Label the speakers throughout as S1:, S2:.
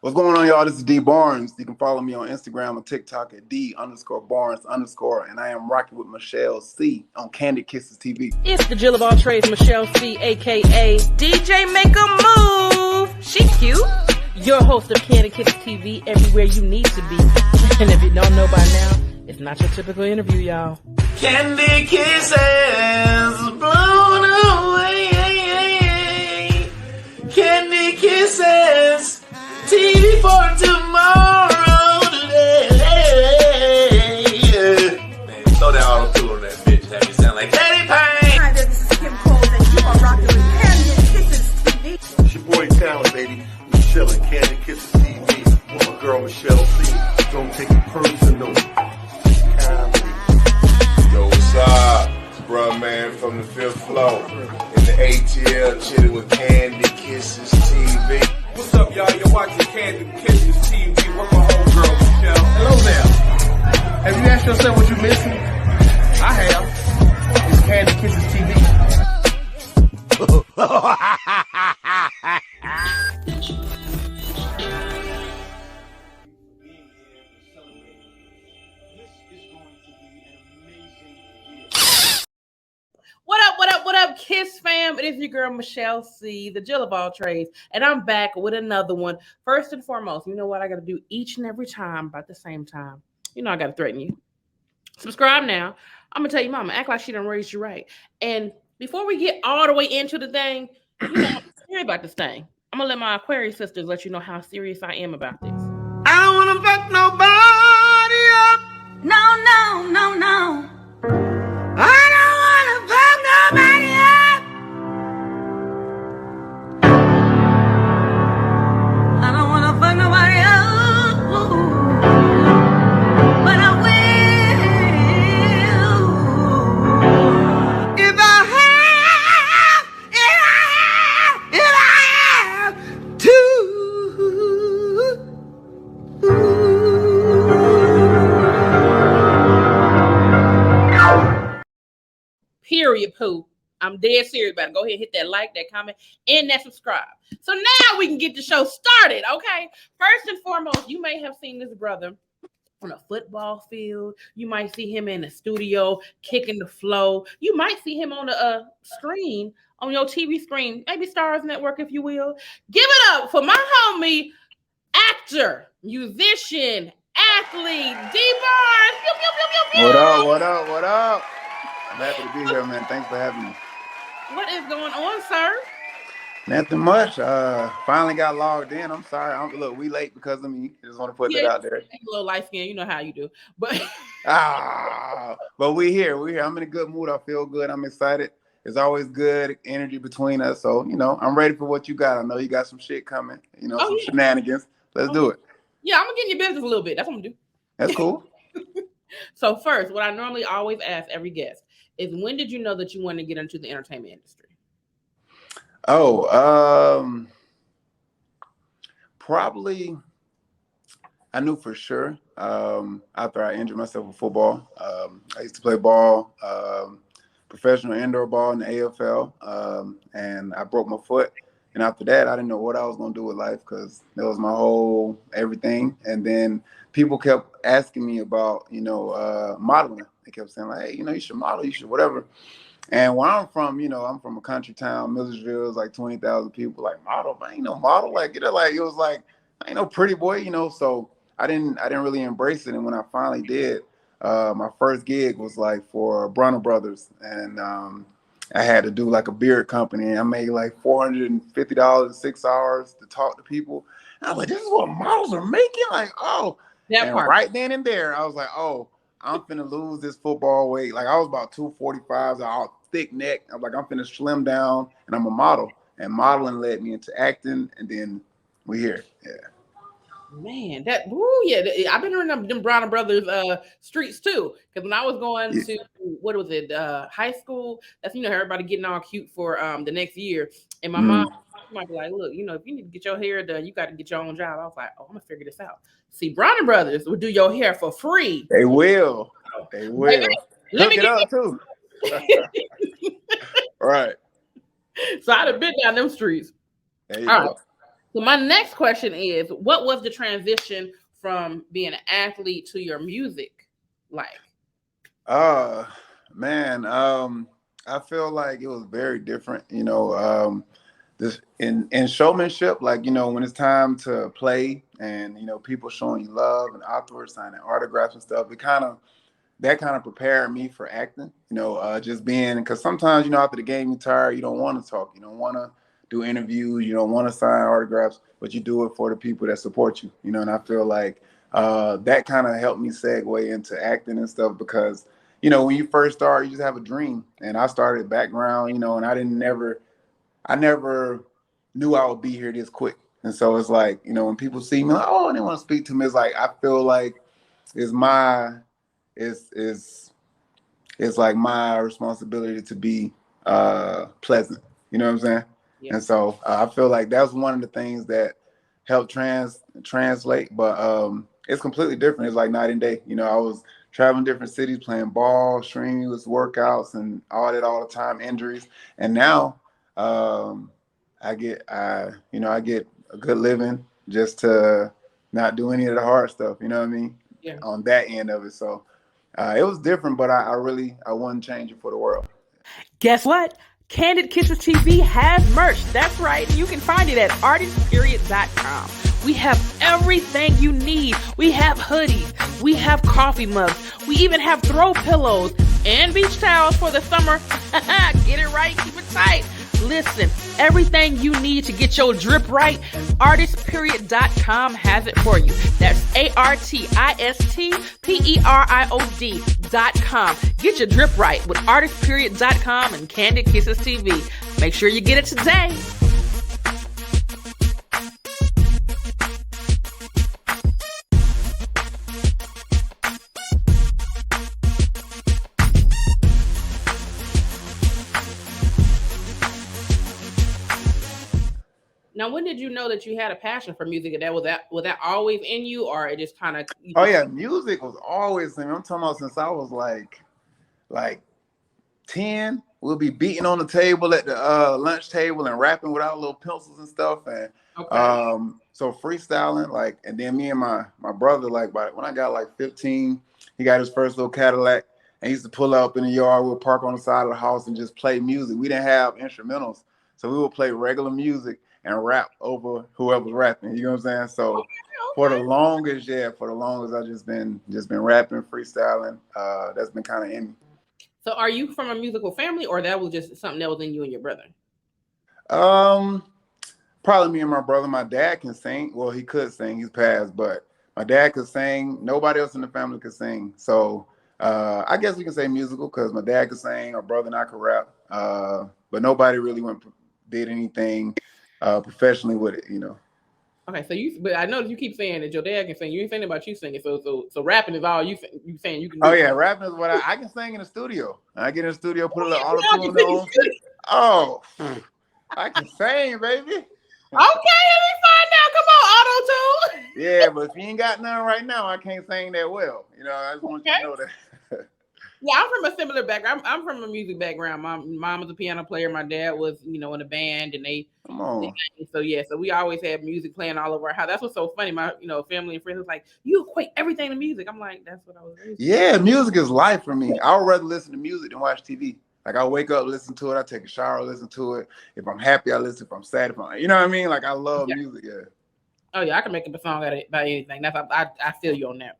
S1: What's going on, y'all? This is D.Barnes. You can follow me on Instagram and TikTok at D_Barnes_, and I am rocking with Michelle C on Kandid Kisses TV.
S2: It's the Jill of all trades, Michelle C, aka DJ Make a Move. She cute. Your host of Kandid Kisses TV, everywhere you need to be. And if you don't know by now, it's not your typical interview, y'all.
S3: Kandid Kisses blown away. Kandid Kisses. TV for tomorrow today. Man, throw that auto-tune on that bitch. Have me sound like Daddy Payne.
S4: Hi there, this is Kim Cole, and you are rocking with Kandid Kisses TV.
S5: It's your boy Talent, baby. Michelle and Kandid Kisses TV. With my girl Michelle C. Don't take it personal.
S6: Yo, what's up? It's bruh man from the fifth floor. In the ATL, chilling with Kandid Kisses TV.
S7: What's up, y'all? You're watching Kandid Kisses TV with my homegirl, Michelle.
S5: Hello there. Have you asked yourself what you're missing? I have. It's Kandid Kisses
S2: What up, Kiss fam? It is your girl, Michelle C, the Jill of all trades, and I'm back with another one. First and foremost, you know what I got to do each and every time by the same time? You know I got to threaten you. Subscribe now. I'm going to tell you, mama, act like she done raised you right. And before we get all the way into the thing, you know, I'm serious about this thing. I'm going to let my Aquarius sisters let you know how serious I am about this.
S3: I don't wanna fuck nobody up.
S4: No.
S3: I don't wanna fuck nobody up.
S4: I don't wanna fuck nobody else, but I will.
S3: If I have to.
S2: Period, poo. I'm dead serious about it. Go ahead and hit that like, that comment, and that subscribe. So now we can get the show started, okay? First and foremost, you may have seen this brother on a football field. You might see him in the studio kicking the flow. You might see him on a screen, on your TV screen, maybe Stars Network, if you will. Give it up for my homie, actor, musician, athlete, D.Barnes.
S1: What up? I'm happy to be here, man. Thanks for having me.
S2: What is going on, sir?
S1: Nothing much. Finally got logged in. I'm sorry. Look, we late because of me. Just want to put that out there.
S2: A little light skin, you know how you do. But
S1: but we're here. I'm in a good mood. I feel good. I'm excited. There's always good energy between us. So, you know, I'm ready for what you got. I know you got some shit coming. You know, some shenanigans. Let's do it.
S2: Yeah, I'm gonna get in your business a little bit. That's what I'm gonna do.
S1: That's cool.
S2: So first, what I normally always ask every guest is, when did you know that you wanted to get into the entertainment industry?
S1: Probably I knew for sure after I injured myself with football. I used to play ball, professional indoor ball in the AFL, and I broke my foot. And after that, I didn't know what I was going to do with life because that was my whole everything. And then people kept asking me about, modeling. They kept saying, like, hey, you should model, you should whatever. And where I'm from, I'm from a country town. Millersville is like 20,000 people. Like, model? I ain't no model. Like, it was like, I ain't no pretty boy, So I didn't really embrace it. And when I finally did, my first gig was like for Bronner Brothers, and I had to do like a beard company. I made like $450 in 6 hours to talk to people. And I was like, this is what models are making? Like, oh. And right then and there, I was like, oh, I'm finna lose this football weight. Like, I was about 245, all thick neck. I'm like, I'm finna slim down, and I'm a model. And modeling led me into acting, and then we're here. Yeah.
S2: Man, I've been in them Bronner Brothers streets too. Because when I was going to high school, that's everybody getting all cute for the next year. And my mom might be like, look, if you need to get your hair done, you got to get your own job. I was like, oh, I'm gonna figure this out. See, Bronner Brothers will do your hair for free.
S1: They will. Baby,
S2: let me
S1: get up too. Right.
S2: So I'd have been down them streets.
S1: There you go. Right.
S2: So my next question is, what was the transition from being an athlete to your music like?
S1: Man, I feel like it was very different. This in showmanship, like when it's time to play, and people showing you love, and afterwards signing autographs and stuff. That kind of prepared me for acting. Just being, because sometimes after the game you're tired, you don't want to talk, you don't want to do interviews, you don't want to sign autographs, but you do it for the people that support you. And I feel like that kind of helped me segue into acting and stuff, because when you first start, you just have a dream. And I started background, and I never knew I would be here this quick. And so it's like, when people see me, like, oh, they want to speak to me, it's like I feel like it's like my responsibility to be pleasant. You know what I'm saying? Yeah. And so I feel like that's one of the things that helped translate. But it's completely different. It's like night and day. I was traveling different cities, playing ball, strenuous workouts, and all that all the time, injuries. And now I get a good living just to not do any of the hard stuff. You know what I mean? Yeah. On that end of it. So it was different, but I wouldn't change it for the world.
S8: Guess what? Kandid Kisses TV has merch. That's right. You can find it at artistperiod.com. We have everything you need. We have hoodies. We have coffee mugs. We even have throw pillows and beach towels for the summer. Get it right. Keep it tight. Listen, everything you need to get your drip right, artistperiod.com has it for you. That's artistperiod.com. Get your drip right with artistperiod.com and Kandid Kisses TV. Make sure you get it today.
S2: Now, when did you know that you had a passion for music? And was that always in you, or it just kind of?
S1: Oh yeah, music was always in me. I'm talking about since I was like 10. We'll be beating on the table at the lunch table and rapping with our little pencils and stuff. And so freestyling, and then me and my brother, when I got 15, he got his first little Cadillac, and he used to pull up in the yard. We'll park on the side of the house and just play music. We didn't have instrumentals, so we would play regular music and rap over whoever's rapping. You know what I'm saying? So for the longest, I just been rapping, freestyling. That's been kind of in me.
S2: So are you from a musical family, or that was just something that was in you and your brother?
S1: Probably me and my brother. My dad can sing. Well, he could sing. He's passed, but my dad could sing. Nobody else in the family could sing. So I guess we can say musical, because my dad could sing, my brother and I could rap. But nobody really did anything professionally with it,
S2: Okay, but I know you keep saying that your dad can sing. You ain't saying about you singing. So rapping is all you saying you can do.
S1: Oh yeah, rapping is what I can sing in the studio. I get in the studio, put a little auto-tune on. Oh, I can sing, baby.
S2: Okay, let me find out. Come on, auto-tune.
S1: Yeah, but if you ain't got none right now, I can't sing that well. I just want you to know that.
S2: Yeah, I'm from a similar background. I'm from a music background. My mom was a piano player. My dad was, in a band, and so we always had music playing all over our house. That's what's so funny. My, family and friends was like, you equate everything to music. I'm like, that's what I was raised.
S1: Yeah, music is life for me. I would rather listen to music than watch TV. I wake up, listen to it. I take a shower, listen to it. If I'm happy, I listen. If I'm sad, you know what I mean? I love music. Yeah. Oh
S2: yeah, I can make up a song about anything. That's I feel you on that.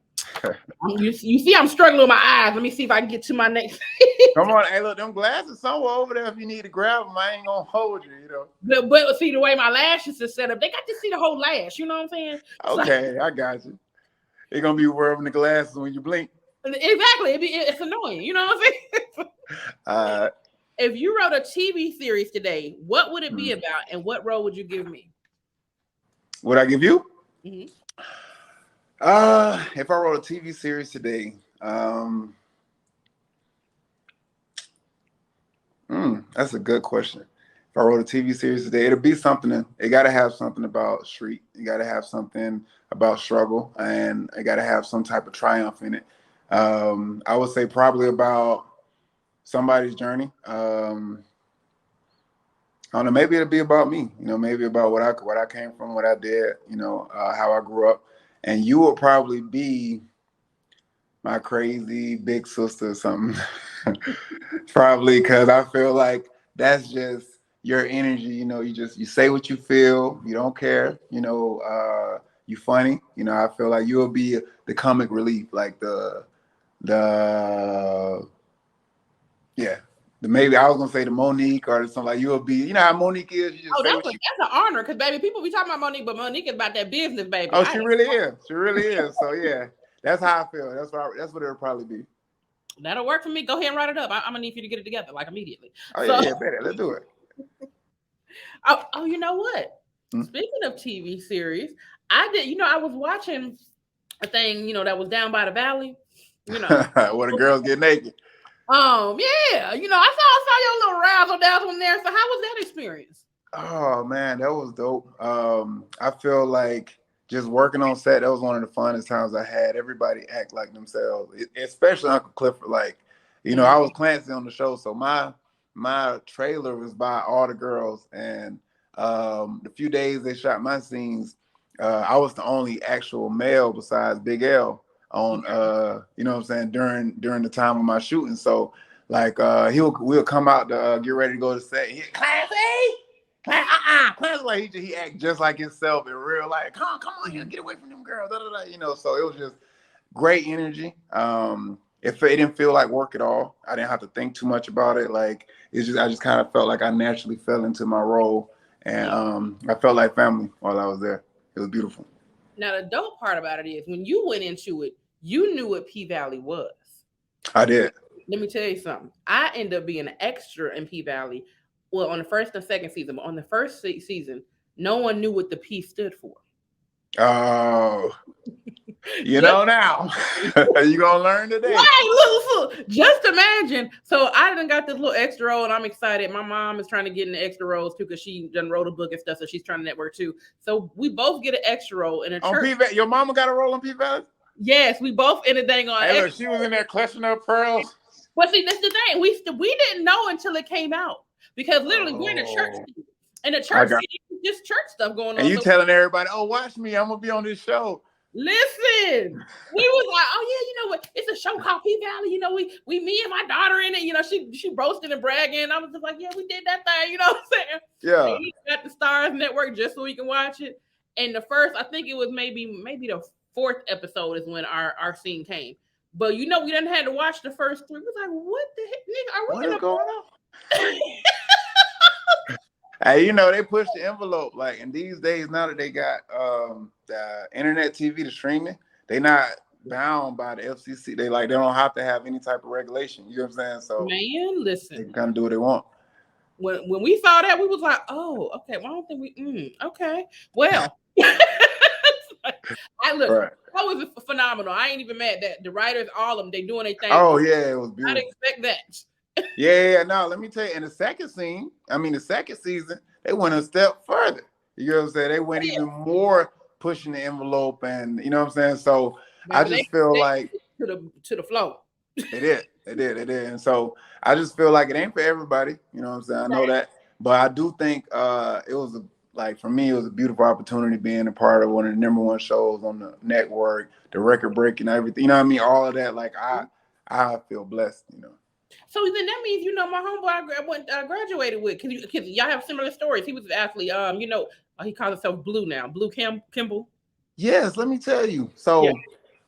S2: You see, I'm struggling with my eyes. Let me see if I can get to my next.
S1: Come on, hey, look, them glasses somewhere over there. If you need to grab them, I ain't gonna hold you.
S2: But see, the way my lashes are set up, they got to see the whole lash. You know what I'm saying?
S1: Okay, I got you. They're gonna be wearing the glasses when you blink.
S2: Exactly. It's annoying. You know what I'm saying? If you wrote a TV series today, what would it be about, and what role would you give me?
S1: Would I give you?
S2: Mm-hmm.
S1: If I wrote a TV series today, that's a good question. If I wrote a TV series today, it'll be something. It got to have something about street. You got to have something about struggle, and it got to have some type of triumph in it. I would say probably about somebody's journey. I don't know, maybe it'll be about me, maybe about what I came from, what I did, how I grew up. And you will probably be my crazy big sister or something. Probably because I feel like that's just your energy, you say what you feel, you don't care, you funny, I feel like you'll be the comic relief, like the yeah. Maybe I was gonna say the Monique or something, like you'll be, how Monique is. You just say
S2: that's an honor, because baby, people be talking about Monique, but Monique is about that business, baby.
S1: Oh, she really is. She really is. So yeah, that's how I feel. That's what it'll probably be.
S2: That'll work for me. Go ahead and write it up. I'm gonna need you to get it together, like immediately.
S1: Oh yeah, better. Let's do it.
S2: Oh, you know what? Speaking of TV series, I was watching a thing, that was Down by the Valley.
S1: Where the girls get naked.
S2: Yeah. I saw your little razzle dazzle in there. So how was that experience?
S1: Oh man, that was dope. I feel like just working on set, that was one of the funnest times I had. Everybody act like themselves, especially Uncle Clifford. Like, I was Clancy on the show, so my trailer was by all the girls, and the few days they shot my scenes, I was the only actual male besides Big L on during the time of my shooting. So like we'll come out to get ready to go to set. Clancy, like he act just like himself in real life. Come on here, get away from them girls. So it was just great energy. It didn't feel like work at all. I didn't have to think too much about it. Like I just kind of felt like I naturally fell into my role, and I felt like family while I was there. It was beautiful.
S2: Now the dope part about it is when you went into it, you knew what P-Valley was.
S1: I did.
S2: Let me tell you something. I ended up being an extra in P-Valley. Well, on the first and second season, but on the first season, no one knew what the P stood for.
S1: Oh, know now. You gonna learn today.
S2: Right, look, just imagine. So I done got this little extra role, and I'm excited. My mom is trying to get in the extra roles too, because she done wrote a book and stuff, so she's trying to network too. So we both get an extra role in a church.
S1: P-Valley? Your mama got a role on P-Valley?
S2: Yes, we both in a dang on.
S1: Hey, look, she was in there clutching her pearls.
S2: But see, that's the thing. We didn't know until it came out, because literally we're in a church. In a church, just church stuff going on.
S1: And you telling everybody, "Oh, watch me! I'm gonna be on this show."
S2: Listen, we was like, "Oh yeah, you know what? It's a show called P-Valley. We me and my daughter in it. She boasting and bragging. I was just like, yeah, we did that thing. You know what I'm saying?
S1: Yeah.
S2: And he got the Stars Network just so we can watch it. And the first, I think it was maybe the fourth episode is when our scene came. But we didn't have to watch the first three. We was like, what the heck, nigga? Are we
S1: going on? Hey, they push the envelope. Like, in these days, now that they got the internet TV, the streaming, they not bound by the FCC. They don't have to have any type of regulation. You know what I'm saying? So,
S2: man, listen,
S1: they can kind of do what they want.
S2: When we saw that, we was like, oh, okay. Well, I don't think we. Okay, well, That was phenomenal. I ain't even mad that the writers, all of them, they doing their thing.
S1: Oh yeah, it was beautiful.
S2: I didn't expect that.
S1: Yeah. No, let me tell you. In the second season, they went a step further. You know what I'm saying? They went even more pushing the envelope, and you know what I'm saying. So I just feel like
S2: to the flow.
S1: They did. And so I just feel like it ain't for everybody. You know what I'm saying? I know that, but I do think it was for me, it was a beautiful opportunity being a part of one of the #1 shows on the network, the record breaking, everything. You know what I mean? All of that. Like I feel blessed.
S2: So then that means my homeboy I graduated with, because y'all have similar stories. He was actually he calls himself Blue now, Blue Kimball.
S1: Yes, let me tell you. So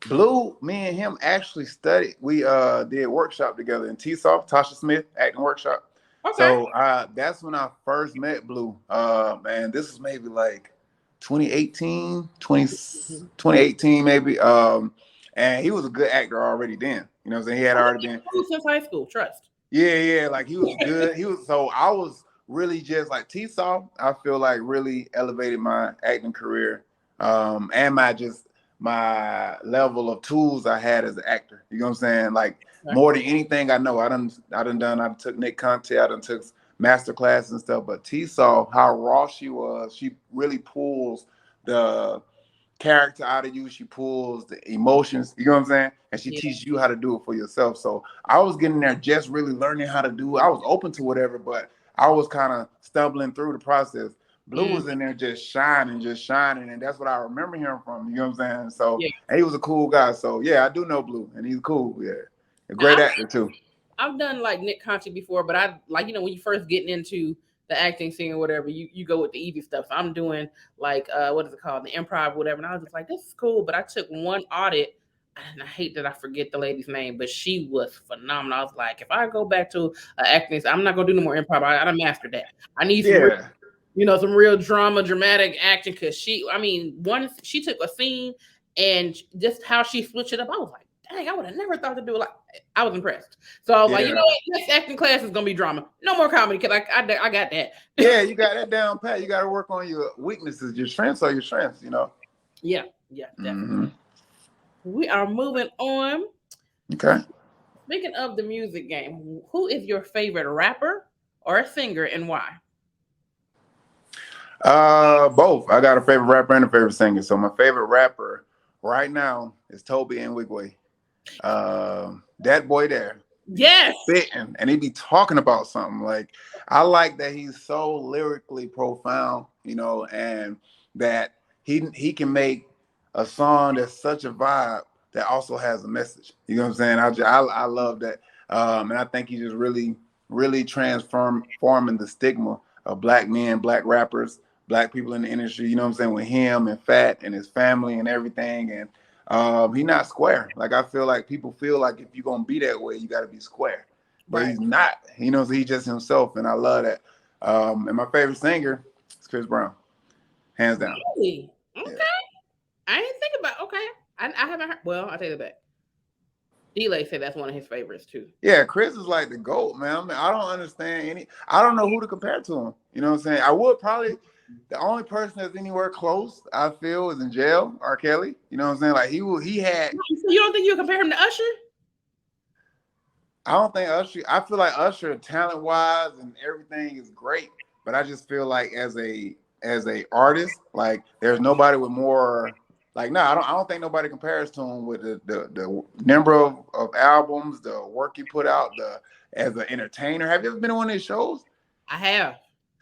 S1: Blue, me and him actually studied. We did workshop together in T-Soft, Tasha Smith acting workshop. Okay. So that's when I first met Blue. Man, this is maybe like 2018 maybe. And he was a good actor already then. You know what I'm saying? He had already been
S2: since high school, trust.
S1: Yeah, like he was good. I was really just like T-Soft, I feel like really elevated my acting career. And my level of tools I had as an actor. You know what I'm saying? Like more than anything I know. I took Nick Conte, I done took master classes and stuff, but T-Soft, how raw she was, she really pulls the character out of you, she pulls the emotions, you know what I'm saying? And she teaches you how to do it for yourself. So I was getting there just really learning how to do it. I was open to whatever, but I was kind of stumbling through the process. Blue was in there just shining, and that's what I remember him from. You know what I'm saying? So and he was a cool guy. So yeah, I do know Blue, and he's cool. Yeah, a great actor too.
S2: I've done like Nick Conti before, but I like when you first getting into the acting scene or whatever, you go with the easy stuff. So I'm doing like what is it called, the improv, whatever. And I was just like, this is cool. But I took one audit, and I hate that I forget the lady's name, but she was phenomenal. I was like, if I go back to acting, I'm not gonna do no more improv. I mastered that. I need some some real dramatic acting, because she took a scene and just how she switched it up. I was like, dang, I would have never thought to do it. Like, I was impressed. So I was like, you know what? This acting class is gonna be drama. No more comedy, because I got that.
S1: Yeah, you got that down pat. You got to work on your weaknesses. Your strengths are your strengths.
S2: Yeah, definitely. We are moving on.
S1: Okay.
S2: Speaking of the music game, who is your favorite rapper or singer, and why?
S1: Both. I got a favorite rapper and a favorite singer. So my favorite rapper right now is Toby and Wigway. That boy there.
S2: Yes.
S1: Spitting, and he be talking about something. Like, I like that he's so lyrically profound, and that he can make a song that's such a vibe that also has a message. You know what I'm saying? I love that. And I think he's just really, really transforming the stigma of black men, black rappers, black people in the industry, you know what I'm saying, with him and Fat and his family and everything. And he's not square. Like, I feel like people feel like if you're going to be that way, you got to be square. But he's not. So he's just himself, and I love that. And my favorite singer is Chris Brown. Hands down.
S2: Really? Okay. Yeah. I didn't think about I haven't heard. Well, I'll take it back. D-Lay said that's one of his favorites too.
S1: Yeah, Chris is like the GOAT, man. I don't understand I don't know who to compare to him. You know what I'm saying? I would probably, the only person that's anywhere close, I feel, is in jail, R. Kelly. You know what I'm saying? Like, he had.
S2: So you don't think you compare him to Usher?
S1: I don't think Usher. I feel like Usher, talent-wise and everything, is great, but I just feel like as a artist, like, there's nobody with more. Like, no, I don't think nobody compares to him with the number of albums, the work he put out, as an entertainer. Have you ever been on one of his shows?
S2: I have.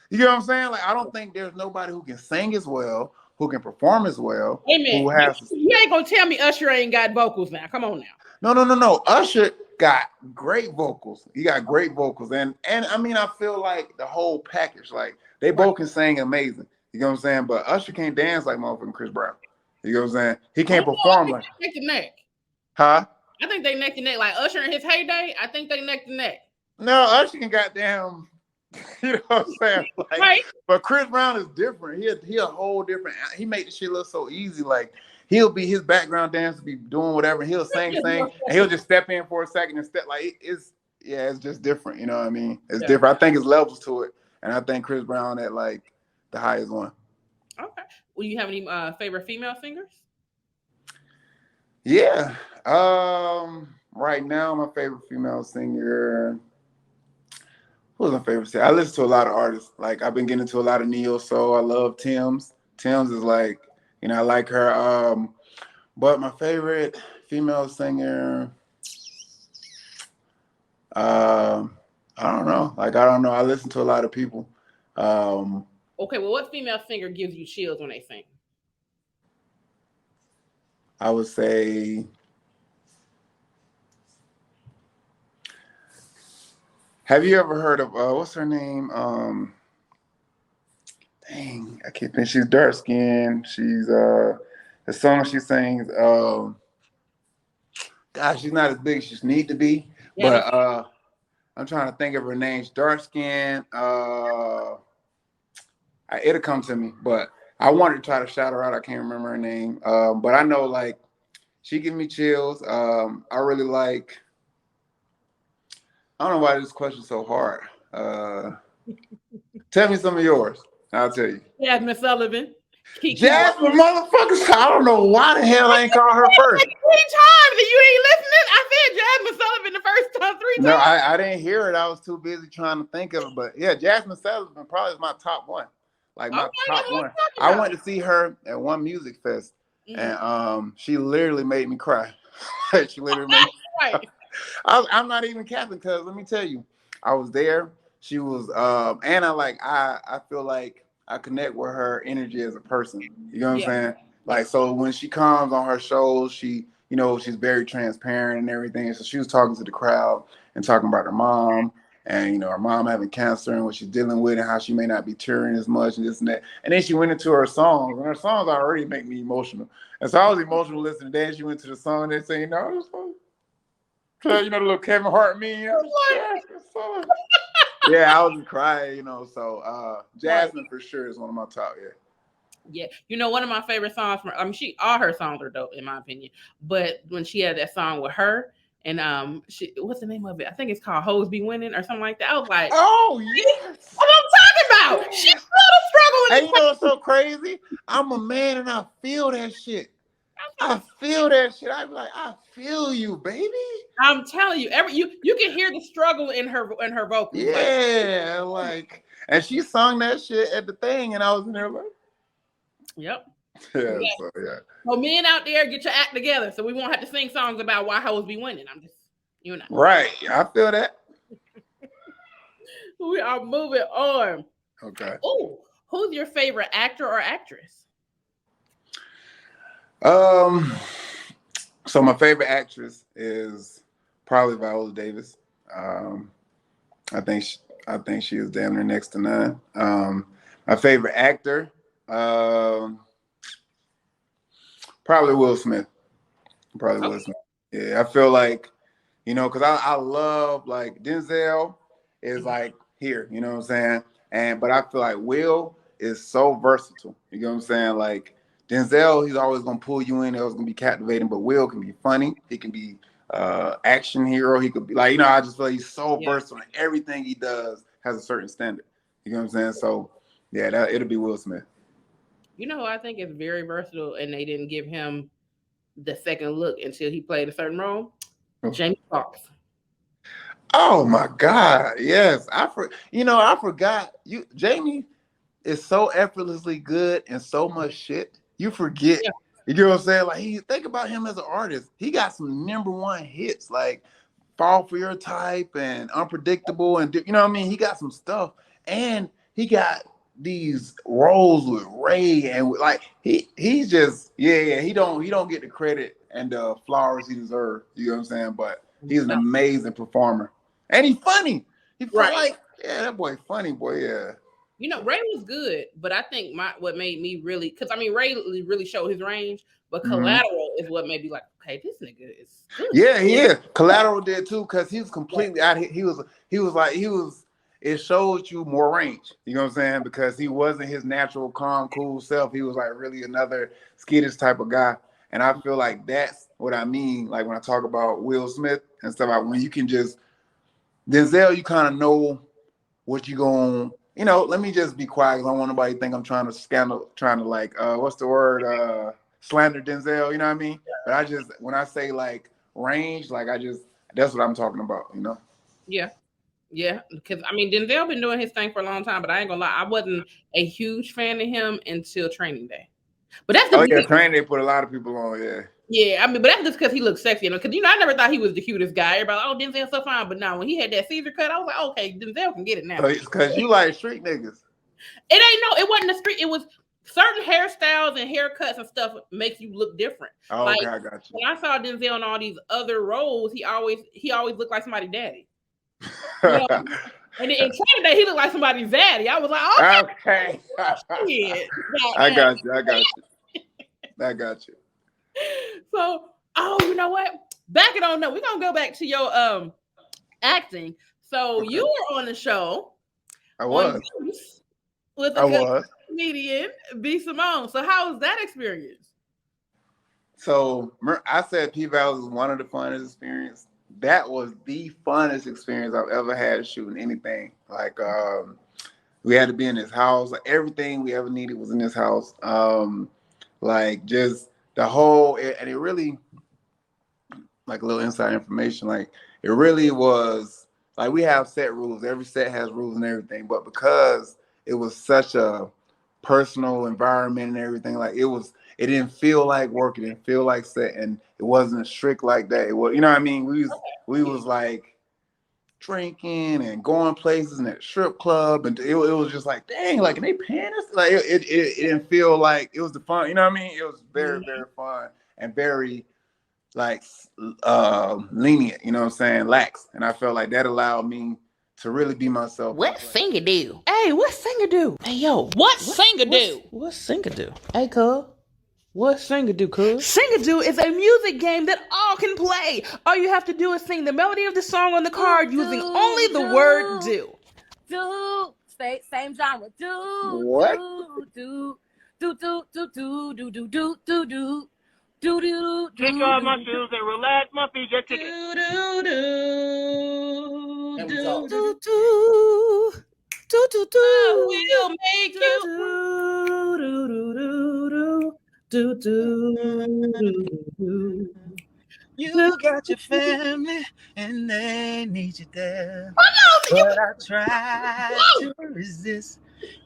S1: You know what I'm saying? Like, I don't think there's nobody who can sing as well, who can perform as well.
S2: Amen. You ain't gonna tell me Usher ain't got vocals now. Come on now.
S1: No. Usher got great vocals. He got great vocals. And I feel like the whole package, like, they both can sing amazing. You know what I'm saying? But Usher can't dance like motherfucking Chris Brown. You know what I'm saying? He can't perform like.
S2: Neck to neck.
S1: Huh?
S2: I think they neck to neck. Like Usher in his heyday, I think they neck to neck.
S1: No, Usher can goddamn. You know what I'm saying? Like,
S2: right.
S1: But Chris Brown is different. He a whole different. He made the shit look so easy. Like, he'll be his background dancer, be doing whatever. He'll sing, and he'll just step in for a second and step. Like, it's just different. You know what I mean? It's different. I think it's levels to it, and I think Chris Brown at like the highest one.
S2: Okay. Will you have any favorite female singers?
S1: Yeah. Right now, my favorite female singer. Who's my favorite singer? I listen to a lot of artists. Like, I've been getting into a lot of neo soul. I love Tim's. Tim's is like, I like her. But my favorite female singer, I don't know. Like, I don't know. I listen to a lot of people.
S2: Okay, well, what female singer gives you chills when they sing?
S1: I would say, have you ever heard of what's her name? Dang, I can't think. She's dark skinned. She's the song she sings. Gosh, she's not as big as she need to be. Yeah, but I'm trying to think of her name. She's dark skinned. It'll come to me, but I wanted to try to shout her out. I can't remember her name. But I know, like, she gives me chills. I really like. I don't know why this question's so hard. Tell me some of yours. I'll tell you.
S2: Jasmine Sullivan.
S1: Jasmine motherfuckers. I don't know why the hell I ain't called her first.
S2: 3 times and you ain't listening. I said Jasmine Sullivan the first time 3 times.
S1: No, I didn't hear it. I was too busy trying to think of it. But yeah, Jasmine Sullivan probably is my top one. Like, my top one. I went to see her at one music fest, and she literally made me cry. She literally made me cry. I'm not even capping, because let me tell you, I was there. She was, and I feel like I connect with her energy as a person. You know what I'm saying? Like, so when she comes on her shows, she, you know, she's very transparent and everything. So she was talking to the crowd and talking about her mom and, you know, her mom having cancer and what she's dealing with and how she may not be touring as much and this and that. And then she went into her songs, and her songs already make me emotional. And so I was emotional listening. Then she went to the song and they say, you know, you know, the little Kevin Hart meme. Yeah, I was just crying, you know. So Jasmine for sure is one of my top.
S2: Yeah, you know, one of my favorite songs from, I mean, all her songs are dope in my opinion. But when she had that song with her and what's the name of it? I think it's called "Hoes Be Winning" or something like that. I was like,
S1: oh yes,
S2: what I'm talking about. She's still struggling.
S1: And you know what's so crazy? I'm a man and I feel that shit. I feel that shit. I'm like, I feel you, baby.
S2: I'm telling you, you can hear the struggle in her vocals.
S1: Yeah, like, and she sung that shit at the thing, and I was in there like,
S2: yep.
S1: Yeah. So yeah.
S2: So men out there, get your act together, so we won't have to sing songs about why hoes be winning. I'm just, you know.
S1: Right. I feel that.
S2: We are moving on.
S1: Okay.
S2: Oh, who's your favorite actor or actress?
S1: So my favorite actress is probably Viola Davis. I think she is damn near next to none. My favorite actor, probably Will Smith. Will Smith. Yeah, I feel like, you know, because I love, like, Denzel is like here, you know what I'm saying? But I feel like Will is so versatile. You know what I'm saying? Like, Denzel, he's always gonna pull you in. It was gonna be captivating, but Will can be funny. He can be action hero. He could be like, you know, I just feel like he's so versatile. And everything he does has a certain standard. You know what I'm saying? So yeah, it'll be Will Smith.
S2: You know who I think is very versatile, and they didn't give him the second look until he played a certain role? Jamie Foxx.
S1: Oh my God, yes. I forgot. Jamie is so effortlessly good and so much shit. You forget. Yeah. You know what I'm saying? Like, think about him as an artist. He got some #1 hits like Fall for Your Type and Unpredictable, and you know what I mean? He got some stuff, and he got these roles with Ray, and like he's just he don't get the credit and the flowers he deserves. You know what I'm saying? But he's an amazing performer, and he's funny. He's like, yeah, that boy funny, boy, yeah.
S2: You know, Ray was good, but I think what made me really, because I mean, Ray really showed his range, but Collateral is what made me like, okay, this nigga is good.
S1: Yeah, he is. Collateral did too, because he was completely out. He was. It showed you more range. You know what I'm saying? Because he wasn't his natural calm, cool self. He was like really another skittish type of guy. And I feel like that's what I mean. Like when I talk about Will Smith and stuff, like when you can just Denzel, you kind of know what you going. You know, let me just be quiet. I don't want nobody to think I'm trying to like, what's the word? Slander Denzel, you know what I mean? But when I say like range, like that's what I'm talking about, you know?
S2: Yeah. Yeah. Because I mean, Denzel been doing his thing for a long time, but I ain't gonna lie, I wasn't a huge fan of him until Training Day. But that's
S1: Training Day put a lot of people on, yeah.
S2: Yeah, I mean, but that's just because he looks sexy. Because, you know, I never thought he was the cutest guy. Everybody, oh, Denzel's so fine. But now when he had that Caesar cut, I was like, okay, Denzel can get it now.
S1: Because you like street niggas.
S2: It wasn't the street. It was certain hairstyles and haircuts and stuff makes you look different.
S1: Oh, like, okay, I got you.
S2: When I saw Denzel in all these other roles, he always looked like somebody's daddy. You know? And in Training Day, he looked like somebody's daddy. I was like, okay.
S1: I got you.
S2: So, you know what? Back it on up. We're gonna go back to your acting. So you were on the show.
S1: I was
S2: with a comedian, B. Simone. So how was that experience?
S1: So I said P-Valley was one of the funnest experiences. That was the funnest experience I've ever had shooting anything. Like we had to be in his house. Like everything we ever needed was in his house. Like just the whole, and it really, like a little inside information, like it really was, like we have set rules. Every set has rules and everything, but because it was such a personal environment and everything, like it didn't feel like work. It didn't feel like set, and it wasn't strict like that. It was, you know what I mean? We was like, drinking and going places in that strip club, and it was just like, dang, like, and they paying us? Like, it didn't feel like it was the fun, you know what I mean? It was very, very fun and very, like, lenient, you know what I'm saying, lax. And I felt like that allowed me to really be myself.
S2: What singer do?
S8: Hey, what singer do?
S2: Hey, yo, what singer do?
S8: What singer do?
S2: Hey, cuz. What singer do, cuz?
S8: Singer do is a music game that all can play. All you have to do is sing the melody of the song on the card using only the word do.
S4: Do. Same genre. Do.
S1: What?
S4: Do. Do. Do. Do. Do. Do. Do. Do. Do. Do. Do do do.
S9: Kick off my shoes and relax my feet. Get ticket.
S2: Do, do, do,
S1: And we
S2: do,
S1: talk.
S2: do,
S8: Do do do do.
S2: we'll make you.
S8: Do do do do do do.
S10: You got your family and they need you there. But I try to resist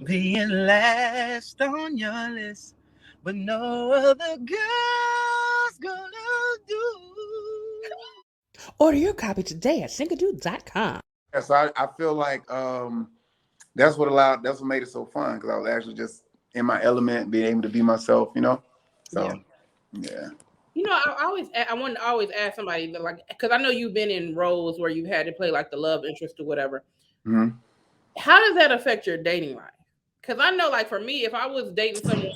S10: being last on your list. But no other girl's gonna do.
S8: Order your copy today at singadude.com.
S1: Yeah, so I feel like that's what made it so fun, because I was actually just in my element, being able to be myself, you know. So yeah.
S2: You know, I want to always ask somebody, like, because I know you've been in roles where you've had to play like the love interest or whatever.
S1: Mm-hmm.
S2: How does that affect your dating life? Because I know, like, for me, if I was dating someone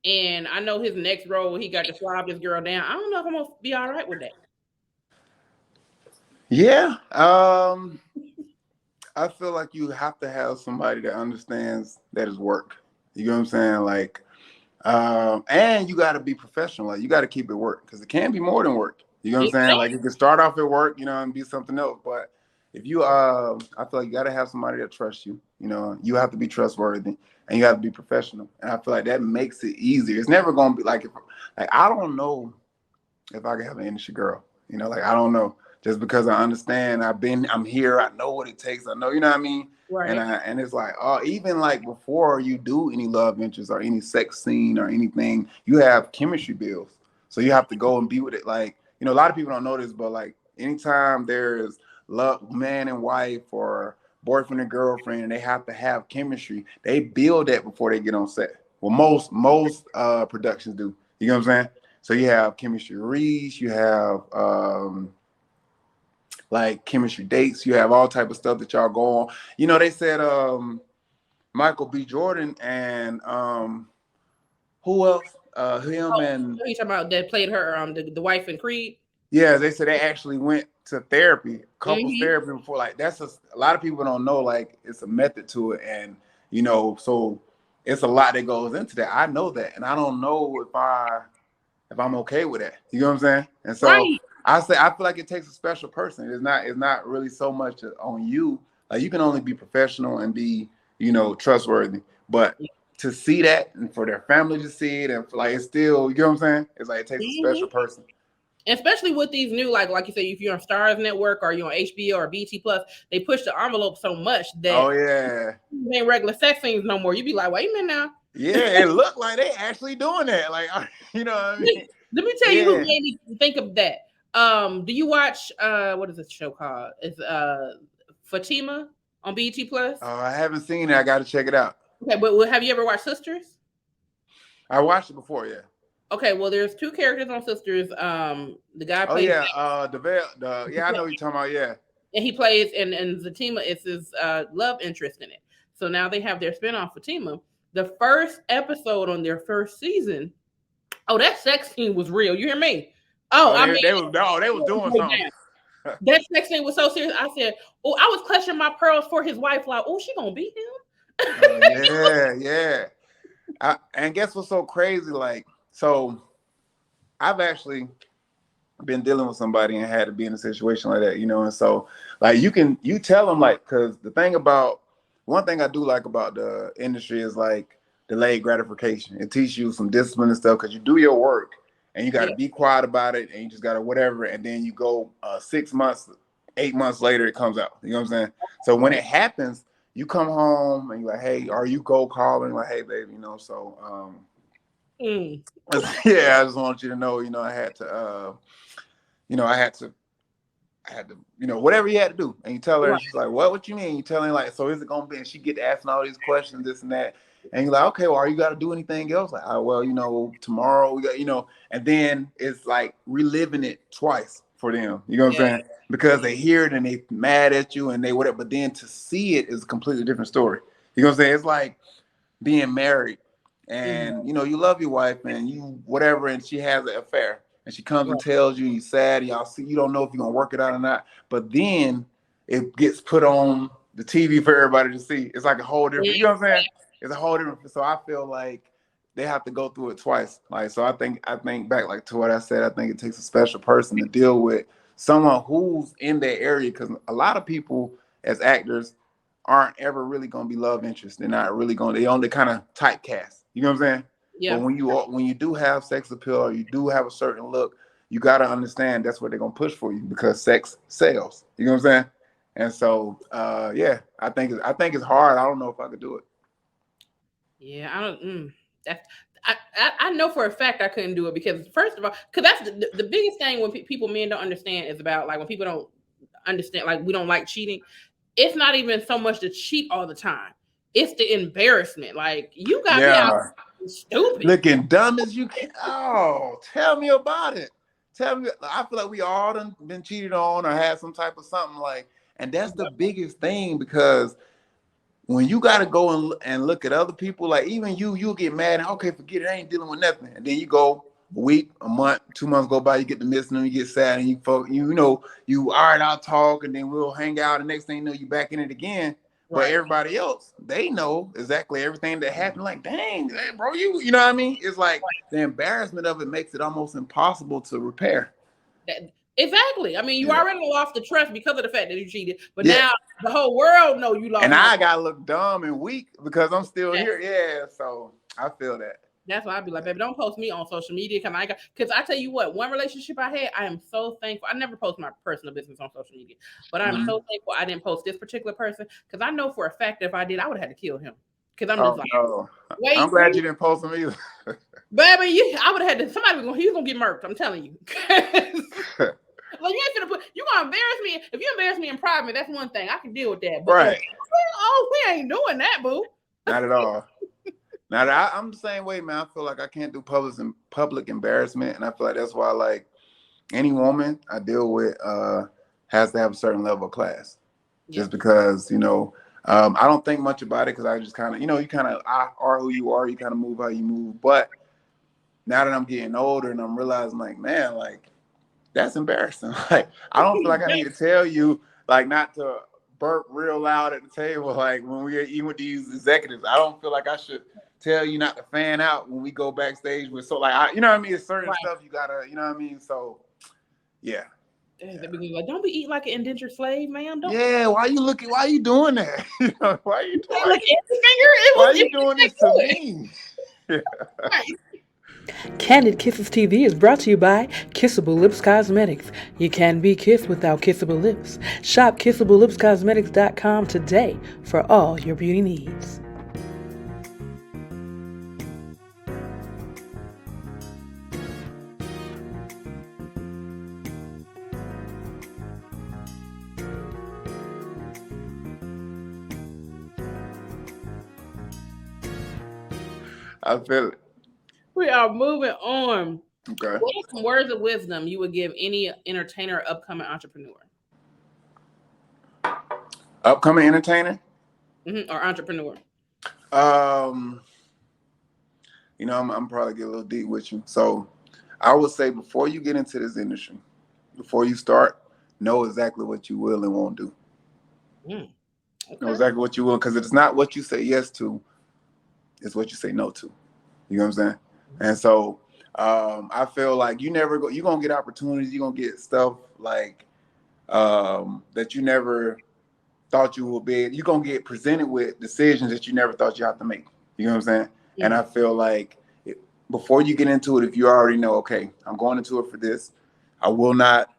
S2: and I know his next role, he got to slob this girl down, I don't know if I'm gonna be all right with that.
S1: Yeah. I feel like you have to have somebody that understands that is work. You know what I'm saying? Like, and you got to be professional. Like, you got to keep it work, because it can be more than work. You know what I'm saying? Like, it can start off at work, you know, and be something else. But if you, I feel like you got to have somebody that trusts you. You know, you have to be trustworthy and you have to be professional. And I feel like that makes it easier. It's never going to be like, I don't know if I can have an industry girl. You know, like, I don't know. Just because I understand, I'm here, I know what it takes. I know, you know what I mean?
S2: Right.
S1: And it's like, even like before you do any love interest or any sex scene or anything, you have chemistry bills. So you have to go and be with it. Like, you know, a lot of people don't know this, but like, anytime there's love, man and wife or boyfriend and girlfriend, and they have to have chemistry, they build that before they get on set. Well, most productions do. You know what I'm saying? So you have chemistry reads, you have like chemistry dates, you have all type of stuff that y'all go on. You know, they said Michael B. Jordan and who else? Him and
S2: Who you talking about that played her the wife in Creed?
S1: Yeah, they said they actually went to therapy, couples therapy before. Like, that's a lot of people don't know, like, it's a method to it, and you know, so it's a lot that goes into that. I know that, and I don't know if I'm okay with that. You know what I'm saying? And so
S2: Right.
S1: I feel like it takes a special person. It's not really so much on you. Like, you can only be professional and be, you know, trustworthy. But to see that and for their family to see it, and like, it's still, you know what I'm saying? It's like, it takes a special person.
S2: Especially with these new, like you say, if you're on Stars Network or you're on HBO or BT Plus, they push the envelope so much that ain't regular sex scenes no more. You be like, wait a minute now.
S1: Yeah, it looked like they actually doing that. Like, you know what I mean?
S2: Let me tell you who made me think of that. Do you watch what is this show called? It's Fatima on BT Plus.
S1: Oh, I haven't seen it. I got to check it out.
S2: Okay, but have you ever watched Sisters?
S1: I watched it before, yeah.
S2: Okay, well, there's two characters on Sisters. The guy plays.
S1: I know what you're talking about. Yeah,
S2: and he plays, and Fatima is his love interest in it. So now they have their spinoff Fatima. The first episode on their first season. Oh, that sex scene was real. You hear me? They
S1: was doing something.
S2: That sex scene was so serious. I said, "Oh, I was clutching my pearls for his wife. Like, oh, she gonna beat him."
S1: Yeah. And guess what's so crazy? Like, so I've actually been dealing with somebody and had to be in a situation like that, you know. And so, like, you tell them, like, because one thing I do like about the industry is like delayed gratification. It teaches you some discipline and stuff, because you do your work and you got to be quiet about it, and you just got to whatever, and then you go 6 months, 8 months later, it comes out. You know what I'm saying? So when it happens, you come home and you're like, hey, are you go calling? Like, hey, baby, you know, so yeah, I just want you to know, you know, I had to I had to, whatever you had to do. And you tell her, and she's like, what you mean? You tell her, like, so is it going to be? And she get to asking all these questions, this and that. And you're like, okay, well, are you got to do anything else? Like, well, tomorrow we got, and then it's like reliving it twice for them. You know what I'm saying? Because they hear it and they mad at you and they whatever. But then to see it is a completely different story. You know what I'm saying? It's like being married and, you love your wife and you whatever, and she has an affair. And she comes and tells you, you're sad, y'all see, you don't know if you're going to work it out or not. But then it gets put on the TV for everybody to see. It's like a whole different, you know what I'm saying? It's a whole different. So I feel like they have to go through it twice. Like, so I think back like to what I said, I think it takes a special person to deal with someone who's in that area. Because a lot of people as actors aren't ever really going to be love interests. They're not really going to, they only kind of typecast. You know what I'm saying? Yeah. But when you do have sex appeal or you do have a certain look, you got to understand that's what they're going to push for you because sex sells. You know what I'm saying? And so, I think it's hard. I don't know if I could do it.
S2: Yeah, I don't. I know for a fact I couldn't do it because first of all, because that's the biggest thing when men don't understand is about like when people don't understand, like we don't like cheating. It's not even so much to cheat all the time. It's the embarrassment. Like you got me out stupid,
S1: looking dumb as you can. Oh, tell me about it. Tell me. I feel like we all done been cheated on or had some type of something like, and that's the biggest thing because when you got to go and look at other people, like even you'll get mad and okay, forget it, I ain't dealing with nothing. And then you go a week, a month, 2 months go by, you get to missing them, you get sad, and you all right, I'll talk, and then we'll hang out. And next thing you know, you back in it again. Right. But everybody else, they know exactly everything that happened. Like, dang, bro, you know what I mean? It's like the embarrassment of it makes it almost impossible to repair.
S2: Exactly. I mean, you already lost the trust because of the fact that you cheated, but now the whole world know you lost.
S1: And I gotta look dumb and weak because I'm still here. Yeah, so I feel that.
S2: That's why I'd be like, baby, don't post me on social media because I tell you what, one relationship I had, I am so thankful. I never post my personal business on social media, but I'm so thankful I didn't post this particular person because I know for a fact that if I did, I would have had to kill him. Because I'm just wait. I'm
S1: glad you didn't post him either.
S2: Baby, I would have had to. He's gonna get murked. I'm telling you. Like you ain't gonna you gonna embarrass me. If you embarrass me in private, that's one thing. I can deal with that. But
S1: right.
S2: We ain't doing that, boo.
S1: Not at all. Now I'm the same way, man. I feel like I can't do public embarrassment, and I feel like that's why, like, any woman I deal with has to have a certain level of class. Yeah. Just because, I don't think much about it because I just kind of, you kind of are who you are. You kind of move how you move. But now that I'm getting older and I'm realizing, like, man, like, that's embarrassing. Like, I don't feel like I need to tell you, like, not to burp real loud at the table. Like, when we're eating with these executives, I don't feel like I should tell you not to fan out when we go backstage with. So, like, you know what I mean? It's certain stuff you gotta, you know what I mean? So, yeah.
S2: Like, don't be eating like an indentured slave, man. Don't.
S1: Yeah, why you doing that? Why are you doing?
S2: Like,
S1: why are you doing this to me?
S2: Right.
S8: Kandid Kisses TV is brought to you by Kissable Lips Cosmetics. You can be kissed without kissable lips. Shop KissableLipsCosmetics.com today for all your beauty needs.
S1: I feel it.
S2: We are moving on.
S1: Okay.
S2: What are some words of wisdom you would give any entertainer or upcoming entrepreneur?
S1: Upcoming entertainer?
S2: Or entrepreneur?
S1: I'm probably get a little deep with you. So I would say before you get into this industry, before you start, know exactly what you will and won't do. Okay. Know exactly what you will, because it's not what you say yes to, it's what you say no to. You know what I'm saying? And so I feel like you're going to get opportunities. You're going to get stuff like that you never thought you would be. You're going to get presented with decisions that you never thought you have to make. You know what I'm saying? Yeah. And I feel like before you get into it, if you already know, okay, I'm going into it for this, I will not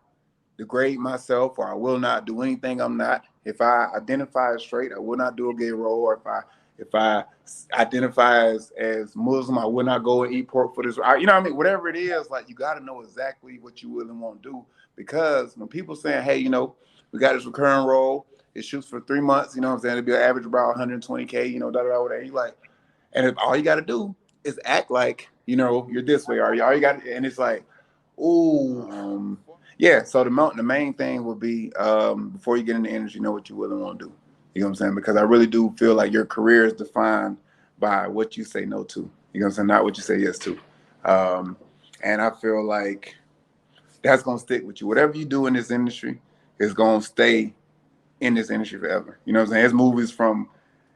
S1: degrade myself or I will not do anything I'm not. If I identify as straight, I will not do a gay role. Or if I identify as Muslim, I will not go and eat pork for this. You know what I mean? Whatever it is, like you got to know exactly what you will and won't do. Because when people saying, hey, you know, we got this recurring role, it shoots for 3 months, you know what I'm saying? It'll be an average about 120K, you know, whatever. You like, and if all you got to do is act like, you know, you're this way, or all you got, and it's like, ooh, yeah. So the main thing would be before you get into industry, know what you will and won't do. You know what I'm saying? Because I really do feel like your career is defined by what you say no to. You know what I'm saying? Not what you say yes to. And I feel like that's gonna stick with you. Whatever you do in this industry is gonna stay in this industry forever. You know what I'm saying? There's movies from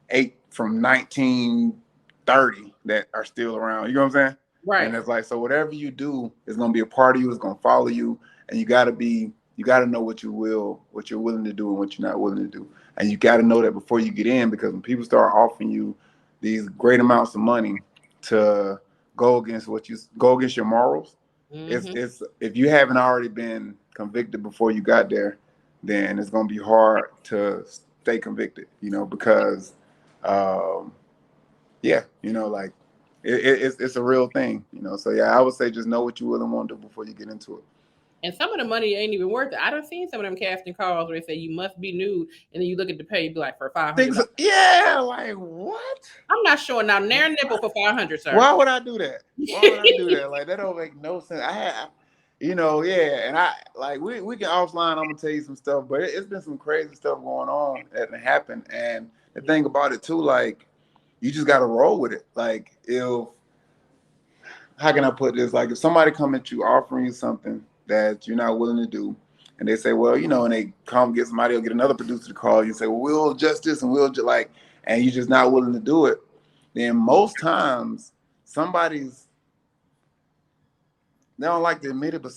S1: 1930 that are still around. You know what I'm saying?
S2: Right.
S1: And it's like, so whatever you do is gonna be a part of you. It's gonna follow you, and you gotta know what you're willing to do and what you're not willing to do. And you gotta know that before you get in, because when people start offering you these great amounts of money to go against your morals, it's if you haven't already been convicted before you got there, then it's gonna be hard to stay convicted, you know, because yeah, you know, like it's a real thing, you know. So yeah, I would say just know what you will and won't do before you get into it.
S2: And some of the money ain't even worth it. I done seen some of them casting calls where they say you must be nude, and then you look at the pay, you be like, for $500.
S1: Yeah, like what?
S2: I'm not showing out their nipple for $500, sir.
S1: Why would I do that? Like that don't make no sense. You know, yeah, and I like we can offline. I'm gonna tell you some stuff, but it's been some crazy stuff going on that happened. And the thing about it too, like you just gotta roll with it. Like how can I put this? Like if somebody come at you offering you something that you're not willing to do, and they say, well, you know, and they come get somebody or get another producer to call you and say, well, we'll adjust this and and you're just not willing to do it, then most times they don't like to admit it, but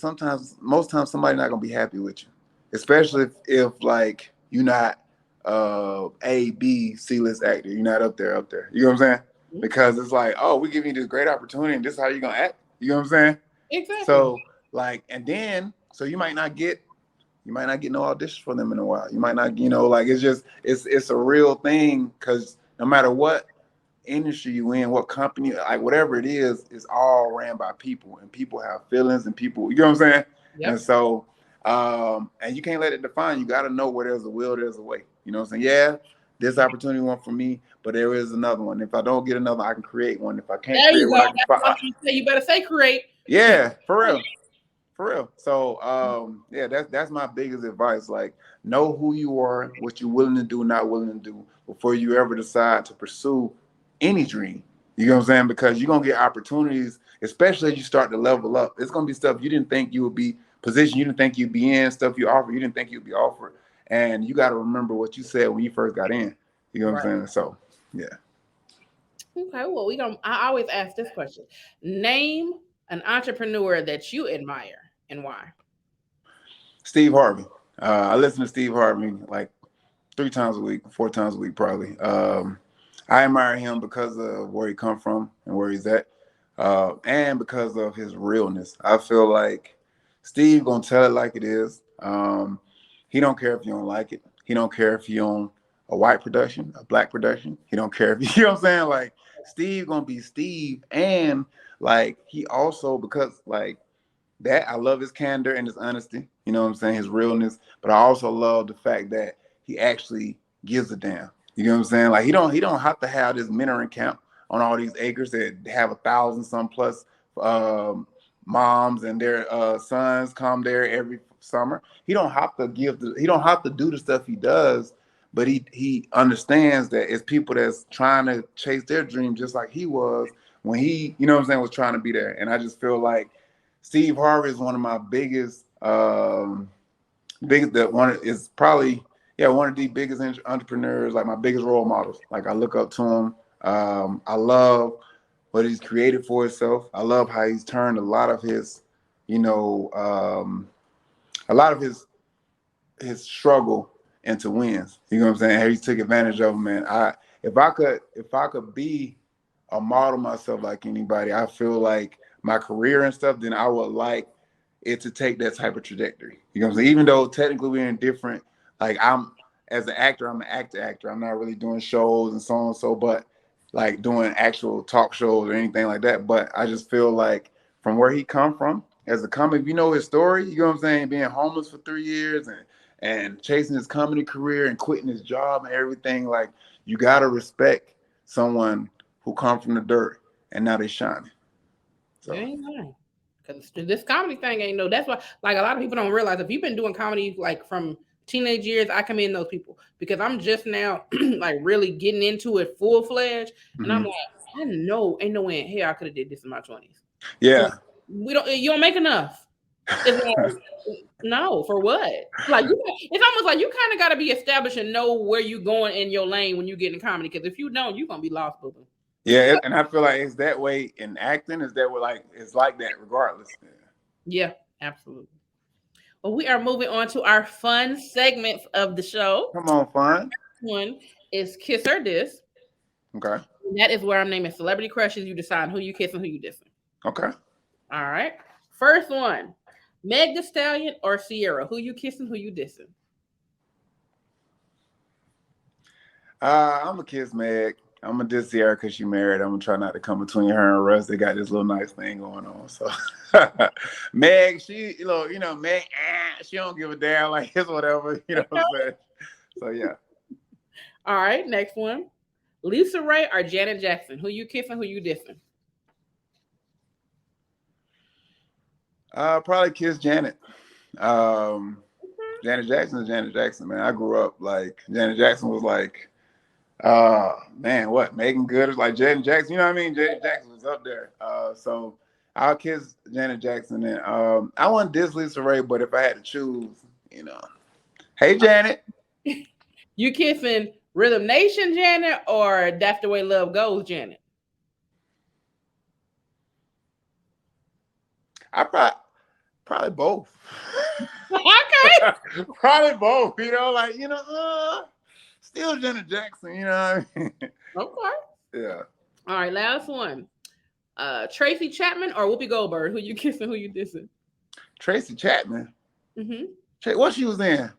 S1: most times somebody's not gonna be happy with you, especially if like you're not A, B, C-list actor, you're not up there. You know what I'm saying? Because it's like, oh, we're giving you this great opportunity, and this is how you're gonna act. You know what I'm saying?
S2: Exactly.
S1: So like, and then so you might not get no auditions for them in a while. You might not, you know, like it's a real thing, because no matter what industry you in, what company, like whatever it is, it's all ran by people, and people have feelings, and people, you know what I'm saying? Yep. And so and you can't let it define you. Got to know where there's a will, there's a way. You know what I'm saying? Yeah, this opportunity won for me, but there is another one. If I don't get another, I can create one. If I can't create one,
S2: you better say create.
S1: Yeah, for real. So yeah, that's my biggest advice. Like, know who you are, what you're willing to do, not willing to do, before you ever decide to pursue any dream. You know what I'm saying? Because you're gonna get opportunities, especially as you start to level up. It's gonna be stuff you didn't think you would be positioned, you didn't think you'd be in, stuff you offer, you didn't think you'd be offered. And you got to remember what you said when you first got in. You know what I'm saying? So yeah.
S2: Okay, well, I always ask this question. Name an entrepreneur that you admire and why.
S1: Steve Harvey. I listen to Steve Harvey like 3 times a week, 4 times a week probably. I admire him because of where he come from and where he's at, and because of his realness. I feel like Steve gonna tell it like it is. He don't care if you don't like it. He don't care if you own a white production, a black production. He don't care if you know what I'm saying. Like Steve gonna be Steve, and like he also, because like that, I love his candor and his honesty. You know what I'm saying, his realness. But I also love the fact that he actually gives a damn. You know what I'm saying? Like he don't have to have this mentoring camp on all these acres that have 1,000 some plus moms and their sons come there every summer. He don't have to do the stuff he does, but he understands that it's people that's trying to chase their dream just like he was when he, you know what I'm saying, was trying to be there. And I just feel like Steve Harvey is one of my biggest one of the biggest entrepreneurs, like my biggest role models. Like I look up to him. I love what he's created for himself. I love how he's turned a lot of his, his struggle into wins. You know what I'm saying? How he took advantage of them, man. If I could be a model myself like anybody, I feel like my career and stuff, then I would like it to take that type of trajectory. You know what I'm saying? Even though technically we're in different, like as an actor, I'm an actor. I'm not really doing shows and so on and so, but like doing actual talk shows or anything like that. But I just feel like from where he come from as a comic, if you know his story, you know what I'm saying, being homeless for 3 years and chasing his comedy career and quitting his job and everything, like you gotta respect someone who come from the dirt and now they shining. So.
S2: Amen. Because this comedy thing ain't no. That's why, like, a lot of people don't realize if you've been doing comedy like from teenage years, I commend those people because I'm just now like really getting into it full fledged, and I'm like, I know ain't no way in hell I could have did this in my 20s.
S1: Yeah,
S2: so you don't make enough. It's like, no, for what? Like it's almost like you kind of got to be established and know where you going in your lane when you get in comedy. Because if you don't, you're gonna be lost, boo.
S1: Yeah, and I feel like it's that way in acting. Is that way, like it's like that regardless.
S2: Yeah, absolutely. Well, we are moving on to our fun segments of the show.
S1: Come on, fun.
S2: One is Kiss or Diss.
S1: Okay.
S2: And that is where I'm naming celebrity crushes. You decide who you kiss and who you dissing.
S1: Okay.
S2: All right. First one, Meg Thee Stallion or Sierra. Who you kissing, who you dissing?
S1: I'm gonna kiss Meg. I'm gonna diss Sierra because she married. I'm gonna try not to come between her and Russ. They got this little nice thing going on. So Meg, she, you know, Meg, she don't give a damn. Like it's whatever. You know what I'm saying? So yeah.
S2: All right, next one. Lisa Ray or Janet Jackson. Who you kissing, who you dissing?
S1: Probably kiss Janet. Janet Jackson is Janet Jackson, man. I grew up like Janet Jackson was like, man, what? Megan Good is like Janet Jackson. You know what I mean? Janet Jackson was up there. So I'll kiss Janet Jackson. And I want to diss Lisa Ray, but if I had to choose, you know, hey Janet.
S2: You kissing Rhythm Nation Janet or That's the Way Love Goes Janet?
S1: I probably both.
S2: Okay.
S1: Probably both. You know, like, you know, still Janet Jackson, you know what I mean?
S2: Okay.
S1: Yeah.
S2: All right, last one. Tracy Chapman or Whoopi Goldberg? Who you kissing, who you dissing?
S1: Tracy Chapman.
S2: Mm-hmm.
S1: What she was in?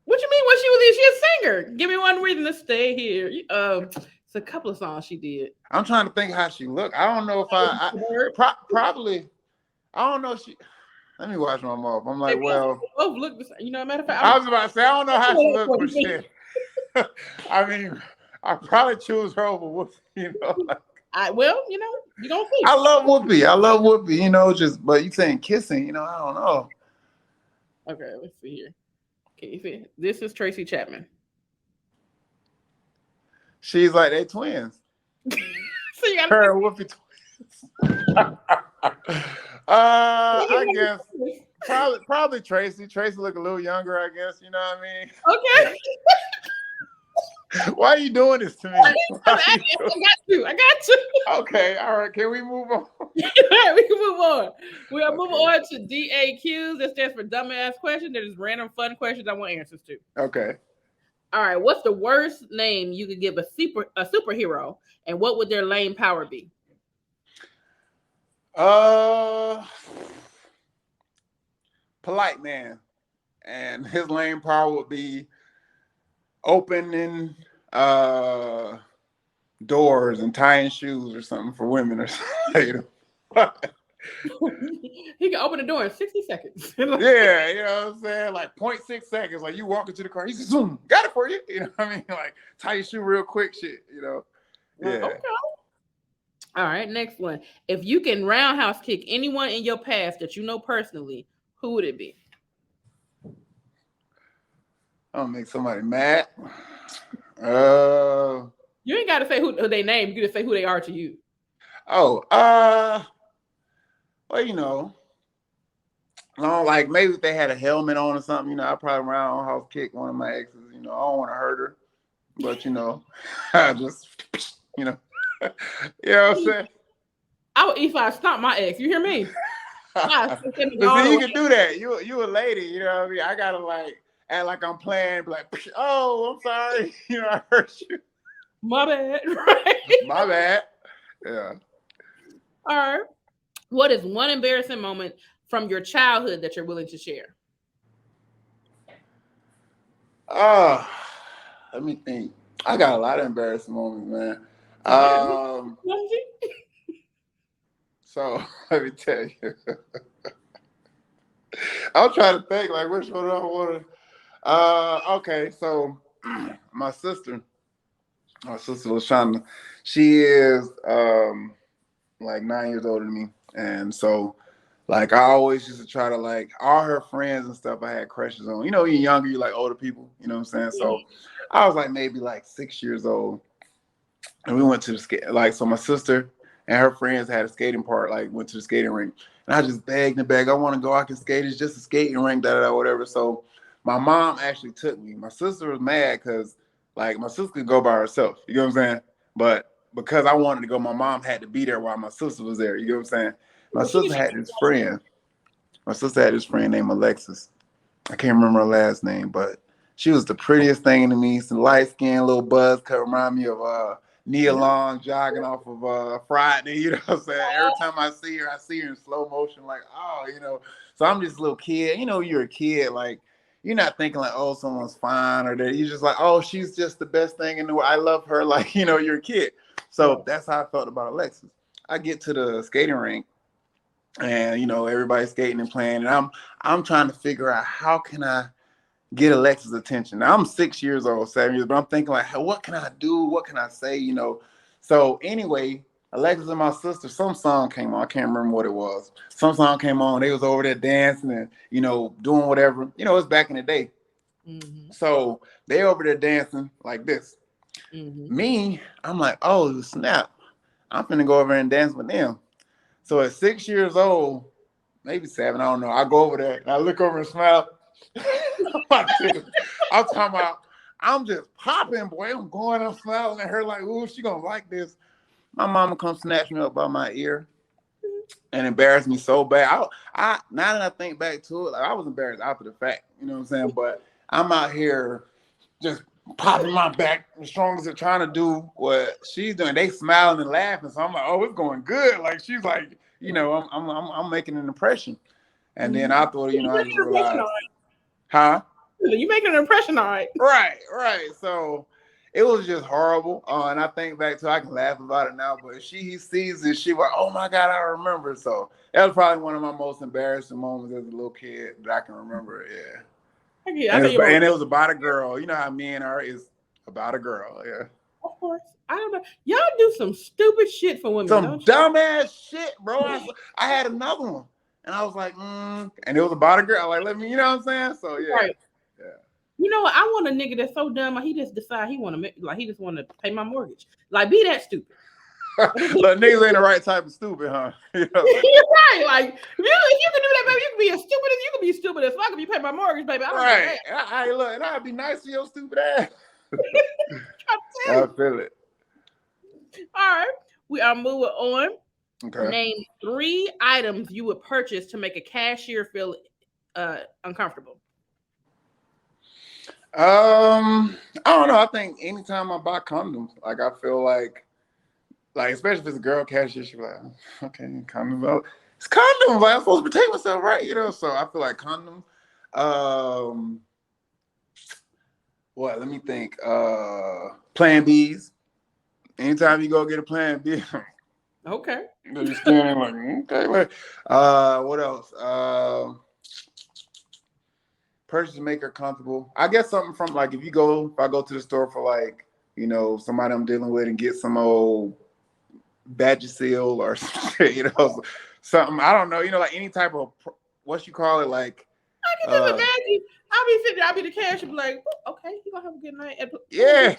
S2: What you mean what she was in? She a singer. Give me one reason to stay here. It's a couple of songs she did.
S1: I'm trying to think how she looked. I don't know if I probably, I don't know if she, let me watch my mouth. I'm like, well.
S2: Both look the same. You know, matter of fact.
S1: I was about to say, I don't know how she looked, but shit. I mean, I'd probably choose her over Whoopi, you know.
S2: Well, you know, you don't see.
S1: I love Whoopi, you know, but you saying kissing, you know, I don't know.
S2: Okay, let's see here. Can you see? This is Tracy Chapman.
S1: She's like they twins.
S2: So you got
S1: her and Whoopi twins. I guess probably Tracy. Tracy look a little younger, I guess. You know what I mean?
S2: Okay.
S1: Why are you doing this to me?
S2: I got to.
S1: Okay, all right. Can we move on?
S2: We can move on. We are moving on to DAQs. That stands for dumbass questions. They're just random fun questions I want answers to.
S1: Okay.
S2: All right. What's the worst name you could give a superhero, and what would their lame power be?
S1: Polite man, and his lame power would be opening doors and tying shoes or something for women or something.
S2: He can open the door in 60 seconds.
S1: Yeah, you know what I'm saying? Like 0.6 seconds. Like you walk into the car, he says, zoom, got it for you. You know what I mean? Like tie your shoe real quick shit, you know? Yeah.
S2: Okay. All right, next one. If you can roundhouse kick anyone in your past that you know personally, who would it be?
S1: I'll make somebody mad.
S2: You ain't got to say who they name. You can just say who they are to you.
S1: Well, you know, like maybe if they had a helmet on or something, you know, I'd probably roundhouse kick one of my exes. You know, I don't want to hurt her, but you know, I just, you know, you know what I'm saying?
S2: I would E5 stomp my ex. You hear me?
S1: But see, you can do that. You a lady, you know what I mean? I gotta like act like I'm playing, be like, oh, I'm sorry, you know, I hurt you.
S2: My bad, right?
S1: My bad. Yeah.
S2: All right. What is one embarrassing moment from your childhood that you're willing to share?
S1: Let me think. I got a lot of embarrassing moments, man. So let me tell you. I'm trying to think like which one I want to. Okay, so my sister Lashana, she is like 9 years older than me, and so like I always used to try to like all her friends and stuff I had crushes on. You know, you're younger, you like older people. You know what I'm saying? So I was like maybe like 6 years old, and we went to the skate. Like so, my sister and her friends had a skating park. Like went to the skating rink, and I just begged and begged. I want to go. I can skate. It's just a skating rink, whatever. So my mom actually took me. My sister was mad because like my sister could go by herself. You know what I'm saying? But because I wanted to go, my mom had to be there while my sister was there. You know what I'm saying? My sister had this friend. My sister had this friend named Alexis. I can't remember her last name, but she was the prettiest thing to me. Some light skin, little buzz cut, remind me of Nia Long jogging off of Friday. You know what I'm saying? Every time I see her in slow motion, like, oh, you know. So I'm just a little kid. You know, you're a kid, like, you're not thinking like, oh, someone's fine or that. You're just like, oh, she's just the best thing in the world. I love her. Like, you know, you're a kid. So that's how I felt about Alexis. I get to the skating rink and, you know, everybody's skating and playing. And I'm trying to figure out how can I get Alexis' attention. Now, I'm 6 years old, 7 years, but I'm thinking like, hey, what can I do? What can I say? You know? So anyway, Alexis and my sister, some song came on. I can't remember what it was. Some song came on. They was over there dancing and, you know, doing whatever. You know, it's back in the day. Mm-hmm. So they over there dancing like this. Mm-hmm. Me, I'm like, oh, snap. I'm finna go over there and dance with them. So at 6 years old, maybe 7, I don't know. I go over there and I look over and smile. I'm talking about, I'm just popping, boy. I'm going, I'm smiling at her like, ooh, she gonna like this. My mama comes snatch me up by my ear and embarrass me so bad. I now that I think back to it, like I was embarrassed after the fact, you know what I'm saying? But I'm out here just popping my back as strong as they're trying to do what she's doing. They smiling and laughing, so I'm like, oh, it's going good. Like she's like, you know, I'm making an impression. And then I thought, you know, I just realized, huh?
S2: You making an impression, all right.
S1: Right. So it was just horrible. And I think back to, I can laugh about it now, but he sees it, she was, oh my God, I remember. So that was probably one of my most embarrassing moments as a little kid that I can remember. Yeah. And it was about a girl. You know how men are, is about a girl. Yeah.
S2: Of course. I don't know. Y'all do some stupid shit for women.
S1: Some dumbass shit, bro. I had another one. And I was like, and it was about a girl. Like, let me, you know what I'm saying? So yeah.
S2: Right. Yeah. You know what? I want a nigga that's so dumb, he just decide he want to pay my mortgage. Like, be that stupid.
S1: Look, niggas ain't the right type of stupid, huh? You know?
S2: You're right. Like, if you can do that, baby, you can be as stupid as you can be stupid as fuck if you pay my mortgage, baby.
S1: Right. Look, and I'd be nice to your stupid ass. I feel it.
S2: All right. We are moving on.
S1: Okay.
S2: Name 3 items you would purchase to make a cashier feel uncomfortable.
S1: I don't know. I think anytime I buy condoms, like I feel like especially if it's a girl cashier, she's like, okay, condoms. It's condoms. Like I'm supposed to protect myself, right? You know. So I feel like condoms. What? Let me think. Plan Bs. Anytime you go get a Plan B.
S2: Okay.
S1: You're standing like, okay. Like, what else? Purchase to make her comfortable. I guess something from like if I go to the store for like, you know, somebody I'm dealing with and get some old Vagisil or something, you know, something, I don't know, you know, like any type of what you call it, like
S2: I can just imagine. I'll be the cashier, be like, okay, you gonna have a good night.
S1: Yeah.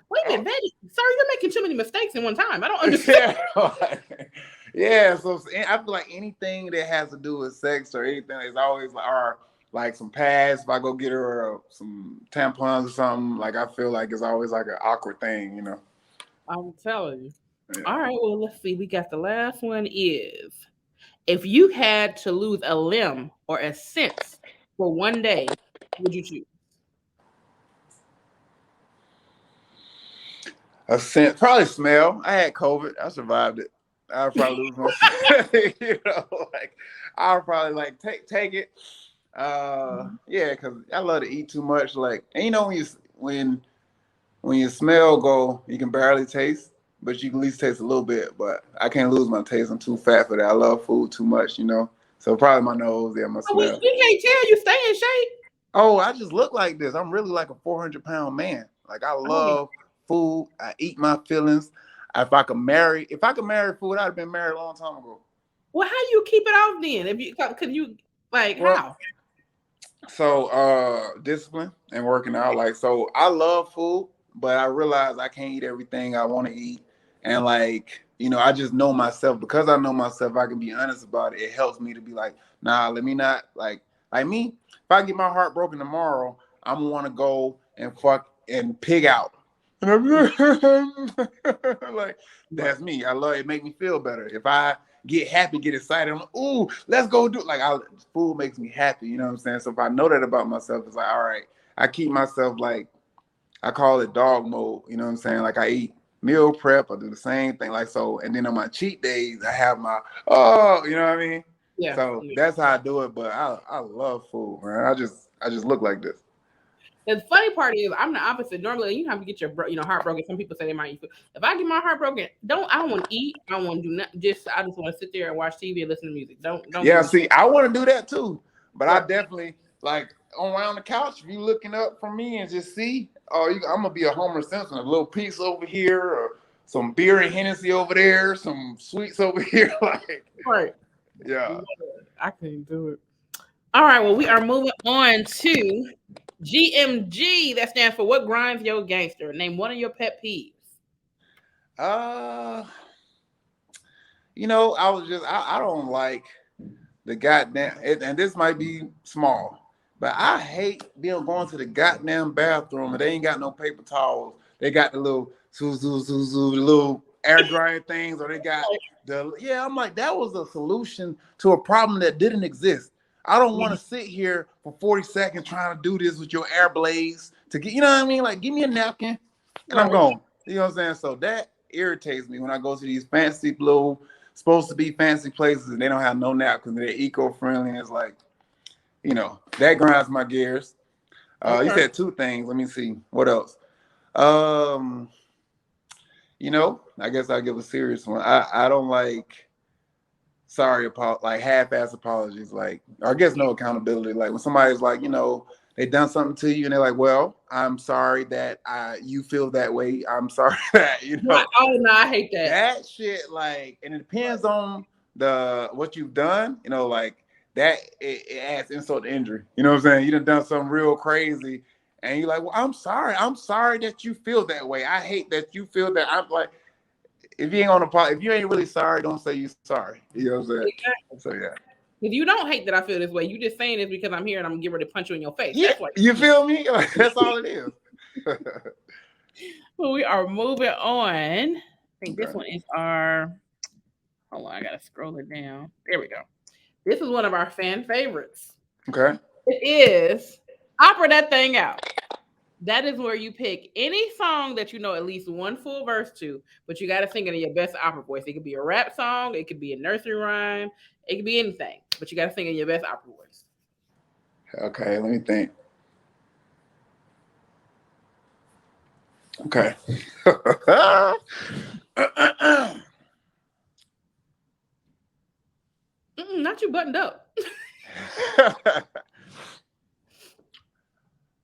S2: Wait a minute, sir, you're making too many mistakes in one time. I don't understand.
S1: Yeah, so I feel like anything that has to do with sex or anything is always like some pads. If I go get her some tampons or something, like I feel like it's always like an awkward thing, you know.
S2: I'm telling you. Yeah. All right, well, let's see. We got the last one is, if you had to lose a limb or a sense for one day, what would you choose?
S1: A sense, probably smell. I had COVID. I survived it. I'll probably lose my you know, like I'll probably like take it. Yeah, because I love to eat too much. Like, and you know when your smell go, you can barely taste. but you can at least taste a little bit. But I can't lose my taste. I'm too fat for that. I love food too much, you know. So probably my nose, my
S2: Oh, we
S1: smell.
S2: can't tell you stay in shape.
S1: Oh, I just look like this. I'm really like a 400-pound man. Like I love food. I eat my feelings. If I could marry food, I'd have been married a long time ago.
S2: Well, how you keep it off then? If you could you like how?
S1: So discipline and working out. Like, so I love food, but I realize I can't eat everything I want to eat. And like, you know, I just know myself. Because I know myself, I can be honest about it. It helps me to be like, nah, let me not like me. If I get my heart broken tomorrow, I'm gonna want to go and fuck and pig out. Like, that's me. I love it. Make me feel better. If I get happy, get excited, I'm like, ooh, let's go do it. Like, food makes me happy. You know what I'm saying? So if I know that about myself, it's like, all right, I keep myself like, I call it dog mode. You know what I'm saying? Like, I eat meal prep. I do the same thing. Like, so, and then on my cheat days, I have my, you know what I mean?
S2: Yeah.
S1: So that's how I do it. But I love food, man. I just look like this.
S2: The funny part is I'm the opposite. Normally, you have to get your heart broken. Some people say they might eat food. If I get my heart broken, I don't want to eat. I don't want to do nothing. I just want to sit there and watch TV and listen to music. Don't.
S1: Yeah, see, I want to do that too, but I definitely like around the couch. If you looking up from me and just see, I'm gonna be a Homer Simpson. A little piece over here, or some beer and Hennessy over there, some sweets over here. Like,
S2: right.
S1: Yeah.
S2: I couldn't do it. All right. Well, we are moving on to GMG. That stands for What Grinds Your Gangster. Name one of your pet peeves.
S1: You know, I don't like the goddamn, and this might be small, but I hate going to the goddamn bathroom and they ain't got no paper towels. They got the little little air drying things, or they got I'm like, that was a solution to a problem that didn't exist. I don't want to sit here for 40 seconds trying to do this with your air blades to get, you know what I mean? Like, give me a napkin and I'm gone. You know what I'm saying? So that irritates me when I go to these fancy little, supposed to be fancy places and they don't have no napkins. They're eco-friendly. And it's like, you know, that grinds my gears. You said two things. Let me see. What else? You know, I guess I'll give a serious one. I don't like like half-ass apologies, like, or I guess no accountability. Like when somebody's like, you know, they done something to you and they're like, well, I'm sorry that you feel that way. I'm sorry that, you know.
S2: Oh no, I hate that.
S1: That shit, like, and it depends on what you've done, you know, like that it adds insult to injury. You know what I'm saying? You done something real crazy and you're like, well, I'm sorry that you feel that way. I hate that you feel that. I'm like, if you ain't really sorry, don't say you're sorry. You know what I'm saying? Exactly. So yeah.
S2: If you don't hate that I feel this way, you just saying this because I'm here and I'm gonna get ready to punch you in your face.
S1: Yeah, you feel me? That's all it is.
S2: Well, we are moving on. I think this one is our. Hold on, I gotta scroll it down. There we go. This is one of our fan favorites.
S1: Okay.
S2: It is Opera That Thing Out. That is where you pick any song that you know at least one full verse to, but you got to sing it in your best opera voice. It could be a rap song, it could be a nursery rhyme, it could be anything, but you got to sing in your best opera voice.
S1: Okay, let me think. Okay.
S2: Not you buttoned up.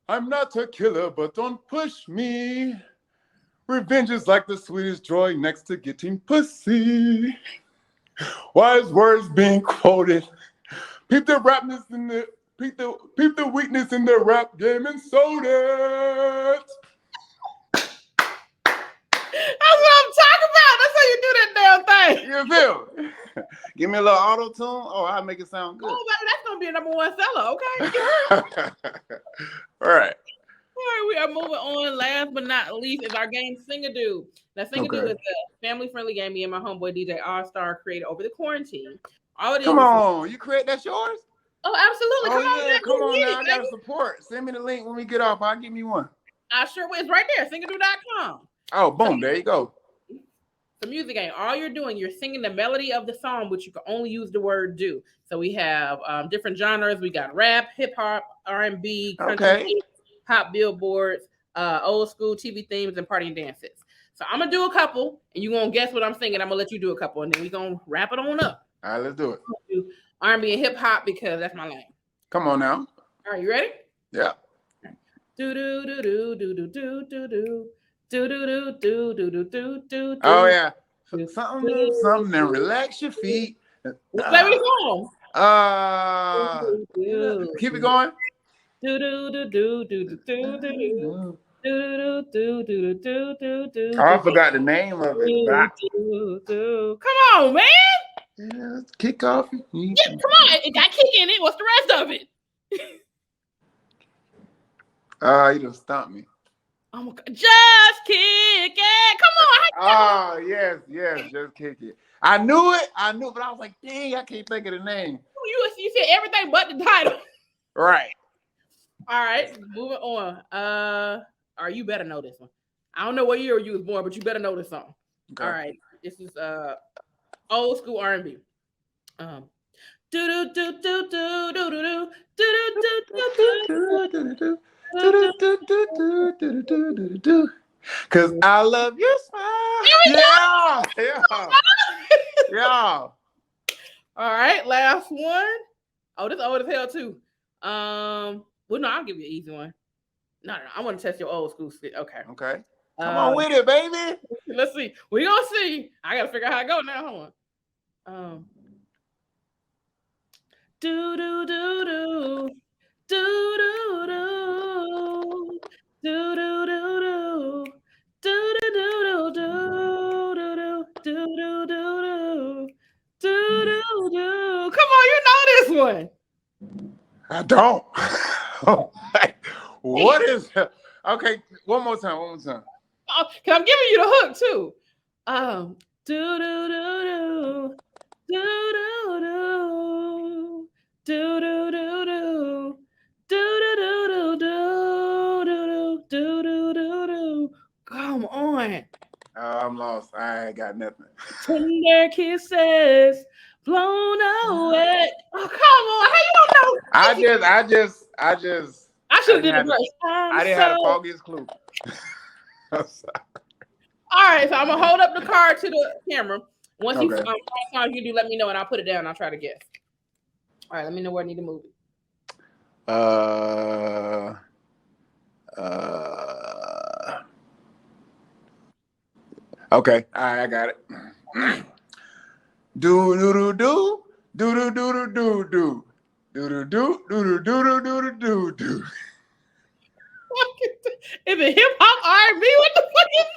S1: I'm not a killer, but don't push me. Revenge is like the sweetest joy next to getting pussy. Wise words being quoted. Peep the weakness in the rap game and sold it.
S2: That's what I'm talking about. That's how you do that damn thing.
S1: You feel? Give me a little auto tune. Oh, I'll make it sound good.
S2: Oh, baby, that's gonna be a #1 seller, okay?
S1: All right.
S2: All right, we are moving on. Last but not least is our game Sing-a-Doo. Now, Sing-a-Doo is a family-friendly game me and my homeboy DJ All-Star created over the quarantine.
S1: Come on, you create that's yours?
S2: Oh, absolutely.
S1: Come on now. I gotta support. Send me the link when we get off. I'll give me one.
S2: I sure will. It's right there, singadoo.com.
S1: Oh, boom, there you go.
S2: The music game. All you're doing, you're singing the melody of the song, which you can only use the word do. So we have different genres. We got rap, hip hop, R&B, country, pop billboards, old school TV themes, and party and dances. So I'm gonna do a couple, and you gonna guess what I'm singing. I'm gonna let you do a couple, and then we gonna wrap it on up.
S1: All right, let's do it.
S2: R&B and hip hop because that's my lane.
S1: Come on now.
S2: All right, you ready?
S1: Yeah.
S2: Do do do do do do do do do do do do do do do do.
S1: Oh yeah. Something to relax your feet.
S2: Play with the song.
S1: Keep it going.
S2: Do do do do do do do.
S1: I forgot the name of it.
S2: Come on, man.
S1: Yeah, kick off.
S2: Yeah, come on. It got kick in it. What's the rest of it?
S1: You done stumped me.
S2: Oh my God. Just kick it. Come on.
S1: Oh, yes, just kick it. I knew it, but I was like, dang, I can't think of the name.
S2: You said everything but the title.
S1: Right.
S2: All right, moving on. You better know this one. I don't know what year you was born, but you better know this song. Okay. All right, this is old school R&B. Do do do do do do do do do.
S1: Cause I love your smile. Yeah.
S2: All right, last one. Oh, this old as hell too. Well, no, I'll give you an easy one. No, I want to test your old school shit. Okay.
S1: Come on with it, baby.
S2: Let's see. We gonna see. I gotta figure out how I go now. Hold on. Do do do do do do do do do do do do do do do do do do do. Come on, you know this one.
S1: I don't. What is? Okay, one more time.
S2: Oh, cause I'm giving you the hook too. Do do do do do do do do do do do do do. Come on.
S1: I'm lost. I ain't got nothing.
S2: Tender kisses blown away. Oh, come on. How you don't know? I should have did the verse.
S1: I didn't have the foggiest clue.
S2: All right, so I'm gonna hold up the card to the camera. Once you find you do, let me know and I'll put it down and I'll try to guess. All right, let me know where I need to move it.
S1: Okay. All right, I got it. Do do do do do do do do do. Do do do do do do do do do.
S2: Is it hip hop R&B? What the fuck is it?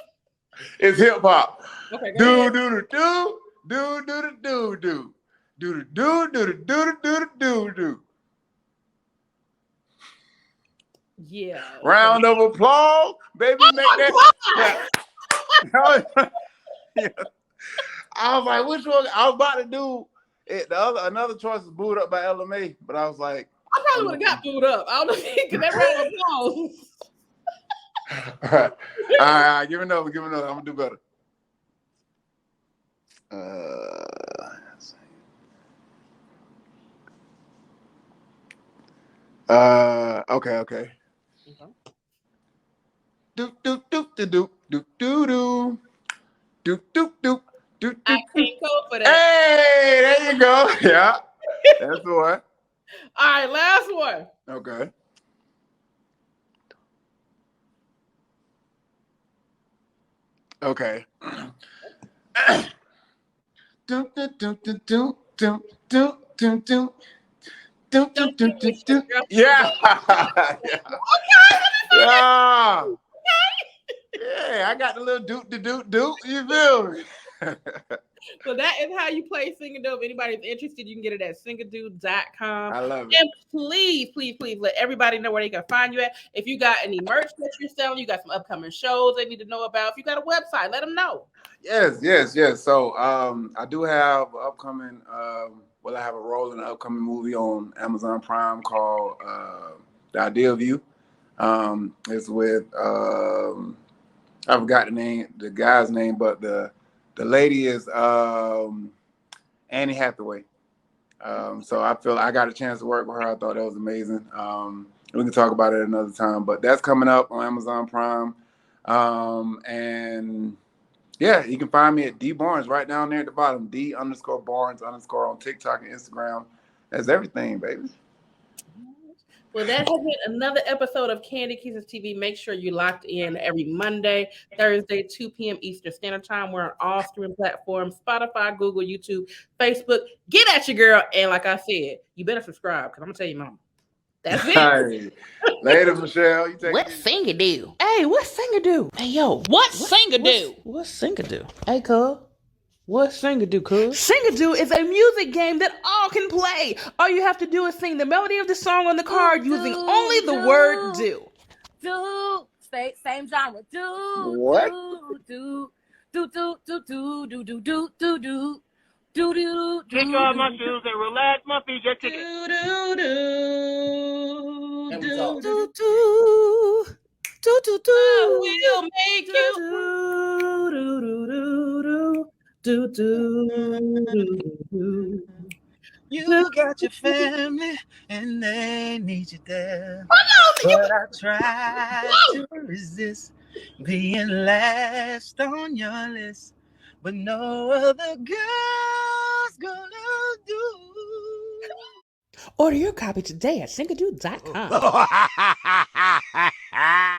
S1: It's hip hop.
S2: Okay,
S1: do do do do do do do do do do do do do do.
S2: Yeah.
S1: Round of applause, baby. Make that. Yeah. I was like, which one? I was about to do it. Another choice was booed up by LMA, but I was like,
S2: I probably would have got booed up. I don't know because that round of applause.
S1: All right, give it another. I'm gonna do better. Okay. Do do do do do do do do do do do do.
S2: I can't go for that.
S1: Hey, there you go. Yeah, that's the one.
S2: All right, last one.
S1: Okay. Okay. Do do do do do do do do do. Yeah. Yeah. Yeah, I got the little doot. You feel me?
S2: So that is how you play Sing a Dope. If anybody's interested, you can get it at singadude.com.
S1: I love it.
S2: And please let everybody know where they can find you at. If you got any merch that you're selling, you got some upcoming shows they need to know about. If you got a website, let them know.
S1: Yes. So I do have upcoming. I have a role in an upcoming movie on Amazon Prime called The Idea of You. It's with I forgot the guy's name, but the lady is Annie Hathaway. So I feel I got a chance to work with her. I thought that was amazing. We can talk about it another time, but that's coming up on Amazon Prime. And Yeah, you can find me at D.Barnes right down there at the bottom. D_Barnes_ on TikTok and Instagram. That's everything, baby.
S2: Well, that has been another episode of Kandid Kisses TV. Make sure you locked in every Monday, Thursday, 2 p.m. Eastern Standard Time. We're on all streaming platforms, Spotify, Google, YouTube, Facebook. Get at your girl. And like I said, you better subscribe because I'm going to tell you, mama. That's it.
S1: Hey, later, Michelle. You take
S8: What singer do? Hey, what singer do? Hey, yo.
S2: What singer do?
S8: What singer do? Hey, cuz. What singer do, cuz? Singer do is a music game that all can play. All you have to do is sing the melody of the song on the card using only the word do.
S4: Do. Same genre. Do.
S1: What?
S4: Do. Do. Do. Do. Do. Do. Do. Do. Do. Do. Do do
S9: Take off my shoes and relax my feet. Get ticket.
S2: Do, do, do,
S10: And
S2: do,
S10: we talk.
S2: do,
S8: Do. Do. Do.
S2: I will make you.
S8: Do. Do.
S10: You got your family and they need you there. But I try to resist being last on your list. But no other girl's gonna do.
S8: Order your copy today at singadude.com.